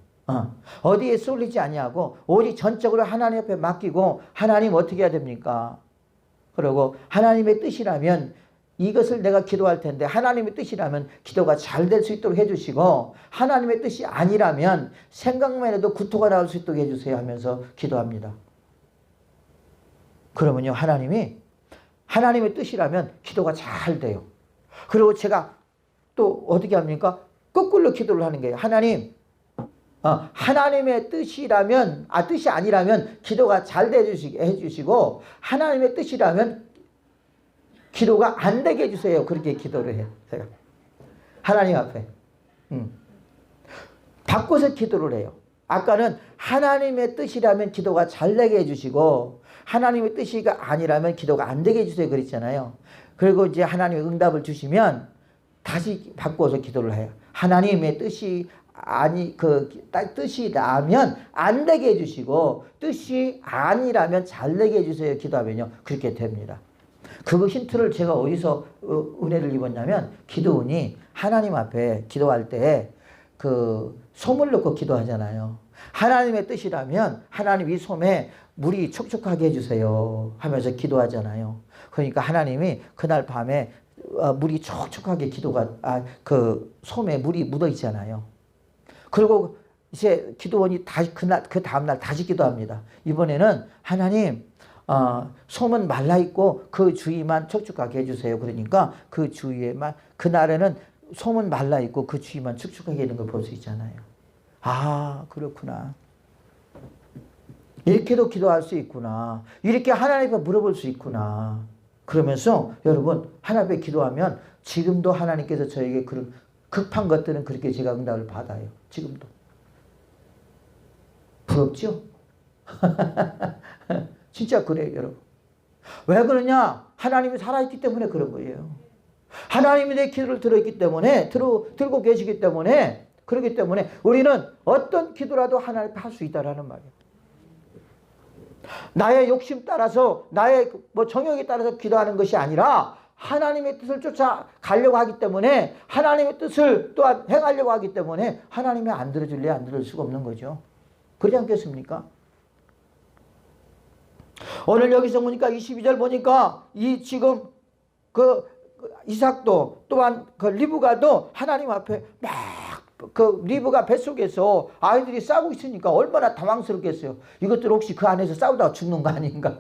A: 어디에 쏠리지 아니하고 오직 전적으로 하나님 앞에 맡기고 하나님 어떻게 해야 됩니까? 그리고 하나님의 뜻이라면 이것을 내가 기도할 텐데 하나님의 뜻이라면 기도가 잘 될 수 있도록 해주시고 하나님의 뜻이 아니라면 생각만 해도 구토가 나올 수 있도록 해주세요 하면서 기도합니다. 그러면요 하나님이 하나님의 뜻이라면 기도가 잘 돼요. 그리고 제가 또 어떻게 합니까? 거꾸로 기도를 하는 거예요. 하나님 하나님의 뜻이라면 뜻이 아니라면 기도가 잘 해주시고 하나님의 뜻이라면 기도가 안 되게 해주세요. 그렇게 기도를 해요. 제가 하나님 앞에 바꿔서 기도를 해요. 아까는 하나님의 뜻이라면 기도가 잘 되게 해주시고 하나님의 뜻이 아니라면 기도가 안 되게 해주세요. 그랬잖아요. 그리고 이제 하나님의 응답을 주시면 다시 바꿔서 기도를 해요. 하나님의 뜻이 뜻이라면 안 되게 해주시고 뜻이 아니라면 잘 되게 해주세요. 기도하면요 그렇게 됩니다. 그 힌트를 제가 어디서 은혜를 입었냐면 기도원이 하나님 앞에 기도할 때 그 솜을 넣고 기도하잖아요. 하나님의 뜻이라면 하나님 이 솜에 물이 촉촉하게 해주세요 하면서 기도하잖아요. 그러니까 하나님이 그날 밤에 물이 촉촉하게 그 솜에 물이 묻어 있잖아요. 그리고 이제 기도원이 다시 그 다음날 다시 기도합니다. 이번에는 하나님 솜은 말라있고 그 주위만 촉촉하게 해주세요. 그러니까 그 주위에만 그날에는 솜은 말라있고 그 주위만 촉촉하게 있는 걸 볼 수 있잖아요. 그렇구나. 이렇게도 기도할 수 있구나. 이렇게 하나님께 물어볼 수 있구나. 그러면서 여러분 하나님 앞에 기도하면 지금도 하나님께서 저에게 그런 급한 것들은 그렇게 제가 응답을 받아요. 지금도. 부럽죠? 진짜 그래요, 여러분. 왜 그러냐? 하나님이 살아있기 때문에 그런 거예요. 하나님이 내 기도를 들었기 때문에, 들고 계시기 때문에, 그렇기 때문에 우리는 어떤 기도라도 하나님 앞에 할 수 있다라는 말이에요. 나의 욕심 따라서, 나의 정욕에 따라서 기도하는 것이 아니라 하나님의 뜻을 쫓아가려고 하기 때문에 하나님의 뜻을 또한 행하려고 하기 때문에 하나님이 안 들어줄래 안 들을 수가 없는 거죠. 그러지 않겠습니까? 오늘 여기서 보니까 22절 보니까 지금 이삭도 또한 리브가도 하나님 앞에 막 리브가 뱃속에서 아이들이 싸우고 있으니까 얼마나 당황스럽겠어요. 이것들 혹시 그 안에서 싸우다가 죽는 거 아닌가?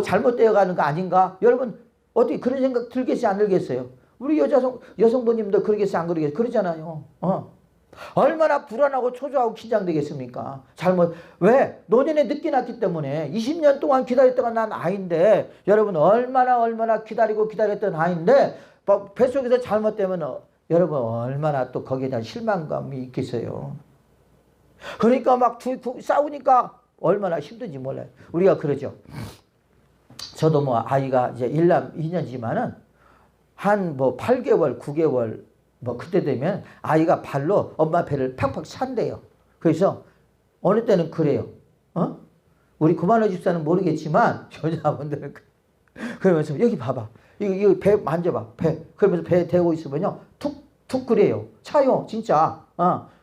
A: 잘못되어 가는 거 아닌가? 여러분 어떻게 그런 생각 들겠어요 안 들겠어요? 우리 여성분님도 그러겠어요 안 그러겠어요? 그러잖아요. 얼마나 불안하고 초조하고 긴장되겠습니까? 왜? 노년에 늦게 낳기 때문에 20년 동안 기다렸다가 난 아이인데 여러분 얼마나 기다렸던 아이인데 뱃속에서 잘못되면 여러분 얼마나 또 거기에 대한 실망감이 있겠어요. 그러니까 막 싸우니까 얼마나 힘든지 몰라요. 우리가 그러죠. 저도 아이가 이제 1남 2년지만은 한 8개월 9개월 그때 되면 아이가 발로 엄마 배를 팍팍 찬대요. 그래서 어느 때는 그래요. 우리 구만호 집사는 모르겠지만 여자분들은 그러면서 여기 봐봐. 이거 배 만져봐. 배. 그러면서 배 대고 있으면요. 툭툭 그래요. 차요. 진짜.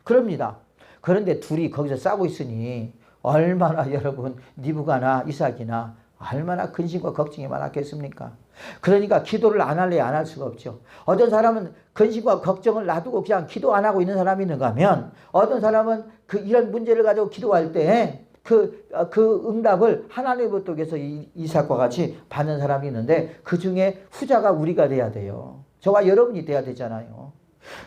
A: 그럽니다. 그런데 둘이 거기서 싸우고 있으니 얼마나 여러분 리브가나 이삭이나 얼마나 근심과 걱정이 많았겠습니까? 그러니까 기도를 안 할래 안 할 수가 없죠. 어떤 사람은 근심과 걱정을 놔두고 그냥 기도 안 하고 있는 사람이 있는가 하면 어떤 사람은 이런 문제를 가지고 기도할 때 그 응답을 하나님으로부터 이삭과 같이 받는 사람이 있는데 그 중에 후자가 우리가 돼야 돼요. 저와 여러분이 돼야 되잖아요.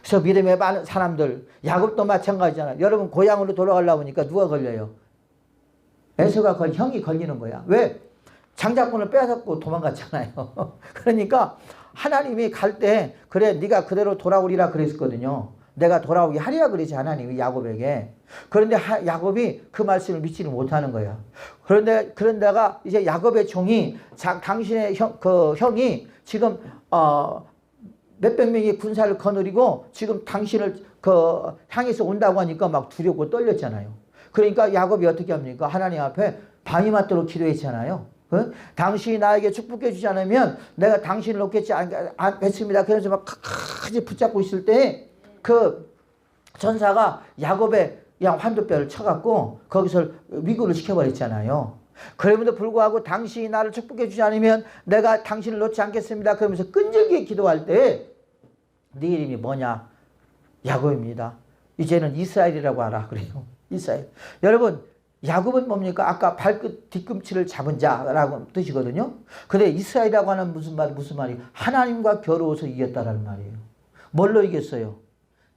A: 그래서 믿음에 많은 사람들 야곱도 마찬가지잖아요. 여러분 고향으로 돌아가려고 하니까 누가 걸려요? 에서가 형이 걸리는 거야. 왜? 장자권을 빼앗고 도망갔잖아요. 그러니까 하나님이 갈 때 그래 네가 그대로 돌아오리라 그랬거든요. 내가 돌아오게 하리라 그러지 하나님이 야곱에게. 그런데 야곱이 그 말씀을 믿지를 못하는 거야. 그런데가 이제 야곱의 종이 당신의 형이 지금 몇백 명의 군사를 거느리고 지금 당신을 향해서 온다고 하니까 막 두렵고 떨렸잖아요. 그러니까 야곱이 어떻게 합니까? 하나님 앞에 밤이 맞도록 기도했잖아요. 당신이 나에게 축복해 주지 않으면 내가 당신을 놓겠지 않겠습니다. 그래서 막 끝까지 붙잡고 있을 때 그 전사가 야곱의 그냥 환도뼈를 쳐갖고 거기서 위구를 시켜버렸잖아요. 그럼에도 불구하고 당신이 나를 축복해 주지 않으면 내가 당신을 놓지 않겠습니다. 그러면서 끈질기게 기도할 때 네 이름이 뭐냐? 야곱입니다. 이제는 이스라엘이라고 하라 그래요. 이스라엘. 여러분, 야곱은 뭡니까? 아까 발끝 뒤꿈치를 잡은 자라고 뜻이거든요. 근데 이스라엘이라고 하는 무슨 말이? 하나님과 겨루어서 이겼다라는 말이에요. 뭘로 이겼어요?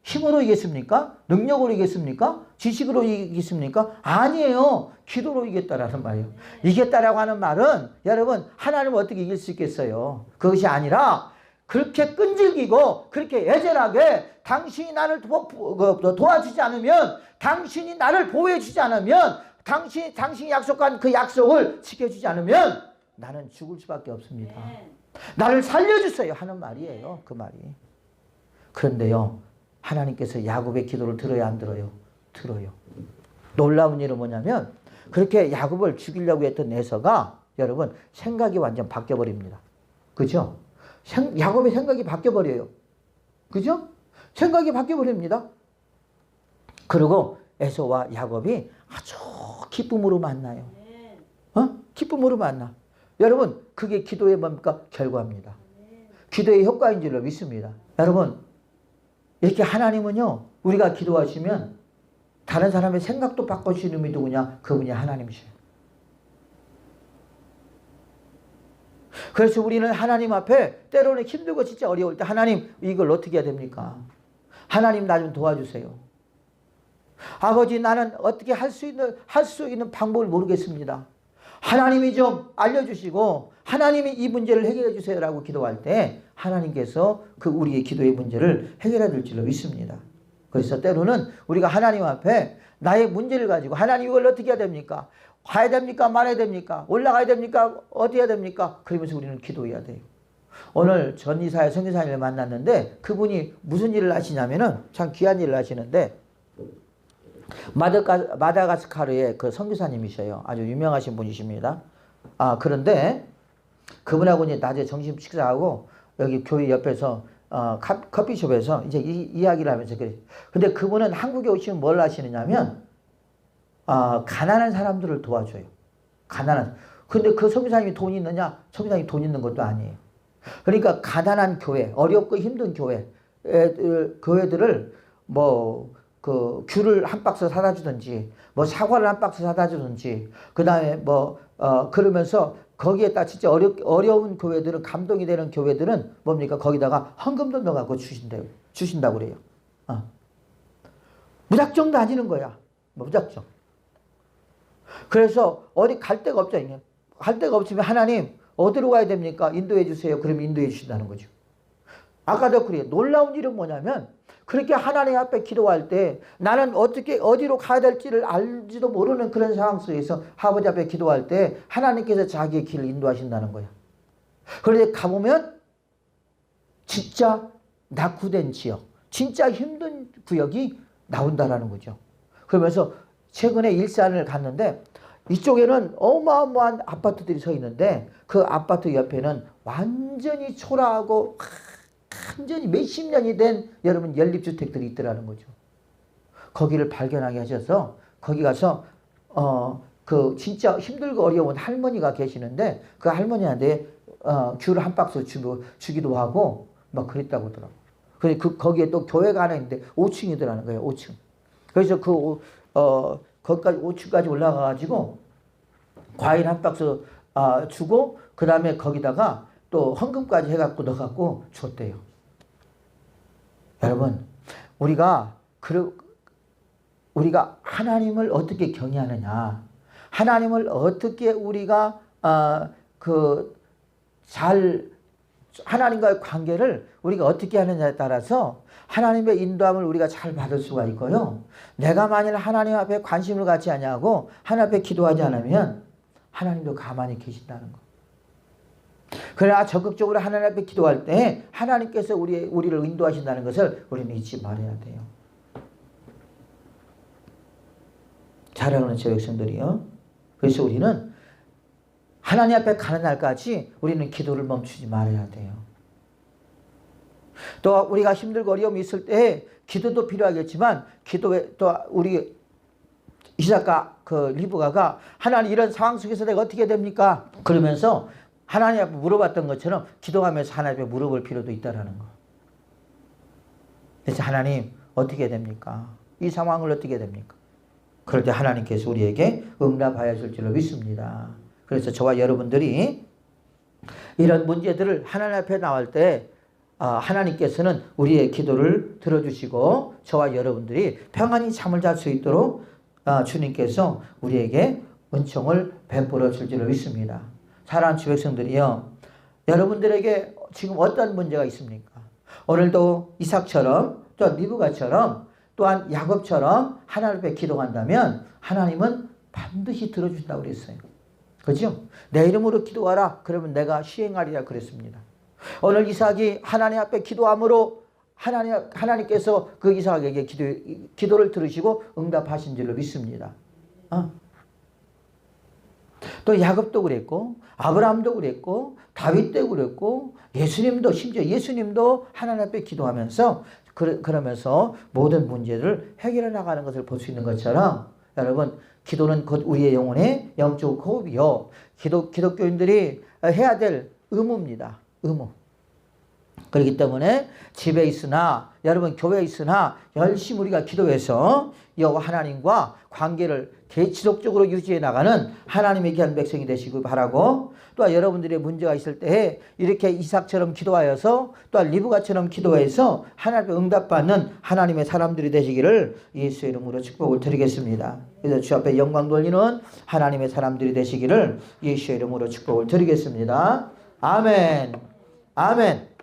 A: 힘으로 이겼습니까? 능력으로 이겼습니까? 지식으로 이겼습니까? 아니에요. 기도로 이겼다라는 말이에요. 이겼다라고 하는 말은 여러분, 하나님을 어떻게 이길 수 있겠어요? 그것이 아니라 그렇게 끈질기고 그렇게 애절하게 당신이 나를 도와주지 않으면, 당신이 나를 보호해 주지 않으면, 당신이 약속한 그 약속을 지켜주지 않으면 나는 죽을 수밖에 없습니다. 나를 살려주세요 하는 말이에요. 그 말이. 그런데요, 하나님께서 야곱의 기도를 들어야 안 들어요? 들어요. 놀라운 일은 뭐냐면 그렇게 야곱을 죽이려고 했던 에서가 여러분 생각이 완전 바뀌어버립니다. 그죠? 야곱의 생각이 바뀌어버려요. 그죠? 생각이 바뀌어버립니다. 그리고 에서와 야곱이 아주 기쁨으로 만나요. 기쁨으로 만나. 여러분, 그게 기도의 뭡니까? 결과입니다. 기도의 효과인 줄로 믿습니다. 여러분, 이렇게 하나님은요, 우리가 기도하시면 다른 사람의 생각도 바꿔주시는 분이 누구냐? 그분이 하나님이세요. 그래서 우리는 하나님 앞에 때로는 힘들고 진짜 어려울 때 하나님 이걸 어떻게 해야 됩니까? 하나님 나 좀 도와주세요. 아버지 나는 어떻게 할 수 있는 방법을 모르겠습니다. 하나님이 좀 알려주시고 하나님이 이 문제를 해결해 주세요라고 기도할 때 하나님께서 그 우리의 기도의 문제를 해결해 줄 줄로 믿습니다. 그래서 때로는 우리가 하나님 앞에 나의 문제를 가지고 하나님 이걸 어떻게 해야 됩니까? 가야 됩니까? 말아야 됩니까? 올라가야 됩니까? 어디 해야 됩니까? 그러면서 우리는 기도해야 돼요. 오늘 전이사의 선교사님을 만났는데 그분이 무슨 일을 하시냐면은 참 귀한 일을 하시는데 마다가스카르의 그 선교사님이셔요. 아주 유명하신 분이십니다. 그런데 그분하고 이제 낮에 점심 식사하고 여기 교회 옆에서 커피숍에서 이제 이야기를 하면서 그래. 근데 그분은 한국에 오시면 뭘 하시느냐면 가난한 사람들을 도와줘요. 근데 그 선교사님이 돈이 있느냐? 선교사님이 돈 있는 것도 아니에요. 그러니까 가난한 교회, 어렵고 힘든 교회들을 그 귤을 한 박스 사다 주든지, 사과를 한 박스 사다 주든지, 그 다음에 그러면서 거기에다 진짜 어려운 교회들은, 감동이 되는 교회들은 뭡니까? 거기다가 헌금도 넣어갖고 주신다고 그래요. 무작정 다니는 거야. 무작정. 그래서 어디 갈 데가 없잖아요. 갈 데가 없으면 하나님 어디로 가야 됩니까? 인도해 주세요. 그럼 인도해 주신다는 거죠. 아까도 그래요. 놀라운 일은 뭐냐면 그렇게 하나님 앞에 기도할 때 나는 어디로 가야 될지를 알지도 모르는 그런 상황 속에서 아버지 앞에 기도할 때 하나님께서 자기의 길을 인도하신다는 거야. 그런데 가보면 진짜 낙후된 지역, 진짜 힘든 구역이 나온다라는 거죠. 그러면서 최근에 일산을 갔는데 이쪽에는 어마어마한 아파트들이 서 있는데 그 아파트 옆에는 완전히 초라하고 완전히 몇십 년이 된 여러분 연립주택들이 있더라는 거죠. 거기를 발견하게 하셔서 거기 가서 그 진짜 힘들고 어려운 할머니가 계시는데 그 할머니한테 귤 한 박스 주기도 하고 막 그랬다고 하더라고요. 근데 거기에 또 교회가 하나 있는데 5층이더라는 거예요. 5층. 그래서 거기까지 5층까지 올라가가지고 과일 한 박스 주고 그 다음에 거기다가 또 헌금까지 해갖고 넣어갖고 줬대요. 여러분, 우리가 하나님을 어떻게 경외하느냐, 하나님을 어떻게 우리가 하나님과의 관계를 우리가 어떻게 하느냐에 따라서 하나님의 인도함을 우리가 잘 받을 수가 있고요. 내가 만일 하나님 앞에 관심을 갖지 않냐고 하나님 앞에 기도하지 않으면 하나님도 가만히 계신다는 거. 그러나 적극적으로 하나님 앞에 기도할 때 하나님께서 우리를 인도하신다는 것을 우리는 잊지 말아야 돼요. 사랑하는 제 백성들이요. 그래서 우리는 하나님 앞에 가는 날까지 우리는 기도를 멈추지 말아야 돼요. 또 우리가 힘들고 어려움이 있을 때 기도도 필요하겠지만 기도에 또 우리 이삭과 그 리브가가 하나님 이런 상황 속에서 내가 어떻게 됩니까? 그러면서 하나님 앞에 물어봤던 것처럼 기도하면서 하나님 앞에 물어볼 필요도 있다라는 거. 그래서 하나님 어떻게 됩니까? 이 상황을 어떻게 됩니까? 그럴 때 하나님께서 우리에게 응답하여 줄 줄로 믿습니다. 그래서 저와 여러분들이 이런 문제들을 하나님 앞에 나올 때 하나님께서는 우리의 기도를 들어주시고 저와 여러분들이 평안히 잠을 잘 수 있도록 주님께서 우리에게 은총을 베풀어 줄 줄로 믿습니다. 사랑하는 주 백성들이요, 여러분들에게 지금 어떤 문제가 있습니까? 오늘도 이삭처럼 또 리브가처럼 또한 야곱처럼 하나님 앞에 기도한다면 하나님은 반드시 들어주신다고 그랬어요. 그렇죠? 내 이름으로 기도하라. 그러면 내가 시행하리라 그랬습니다. 오늘 이삭이 하나님 앞에 기도함으로 하나님께서 그 이삭에게 기도를 들으시고 응답하신 줄로 믿습니다. 또 야곱도 그랬고 아브라함도 그랬고 다윗도 그랬고 예수님도 심지어 예수님도 하나님 앞에 기도하면서 그러면서 모든 문제를 해결해 나가는 것을 볼 수 있는 것처럼 여러분 기도는 곧 우리의 영혼의 영적 호흡이요. 기독교인들이 해야 될 의무입니다. 의무. 그렇기 때문에 집에 있으나 여러분 교회에 있으나 열심히 우리가 기도해서 여호와 하나님과 관계를 지속적으로 유지해 나가는 하나님의 귀한 백성이 되시길 바라고 또한 여러분들의 문제가 있을 때 이렇게 이삭처럼 기도하여서 또한 리브가처럼 기도해서 하나님의 응답받는 하나님의 사람들이 되시기를 예수의 이름으로 축복을 드리겠습니다. 그래서 주 앞에 영광 돌리는 하나님의 사람들이 되시기를 예수의 이름으로 축복을 드리겠습니다. 아멘. 아멘.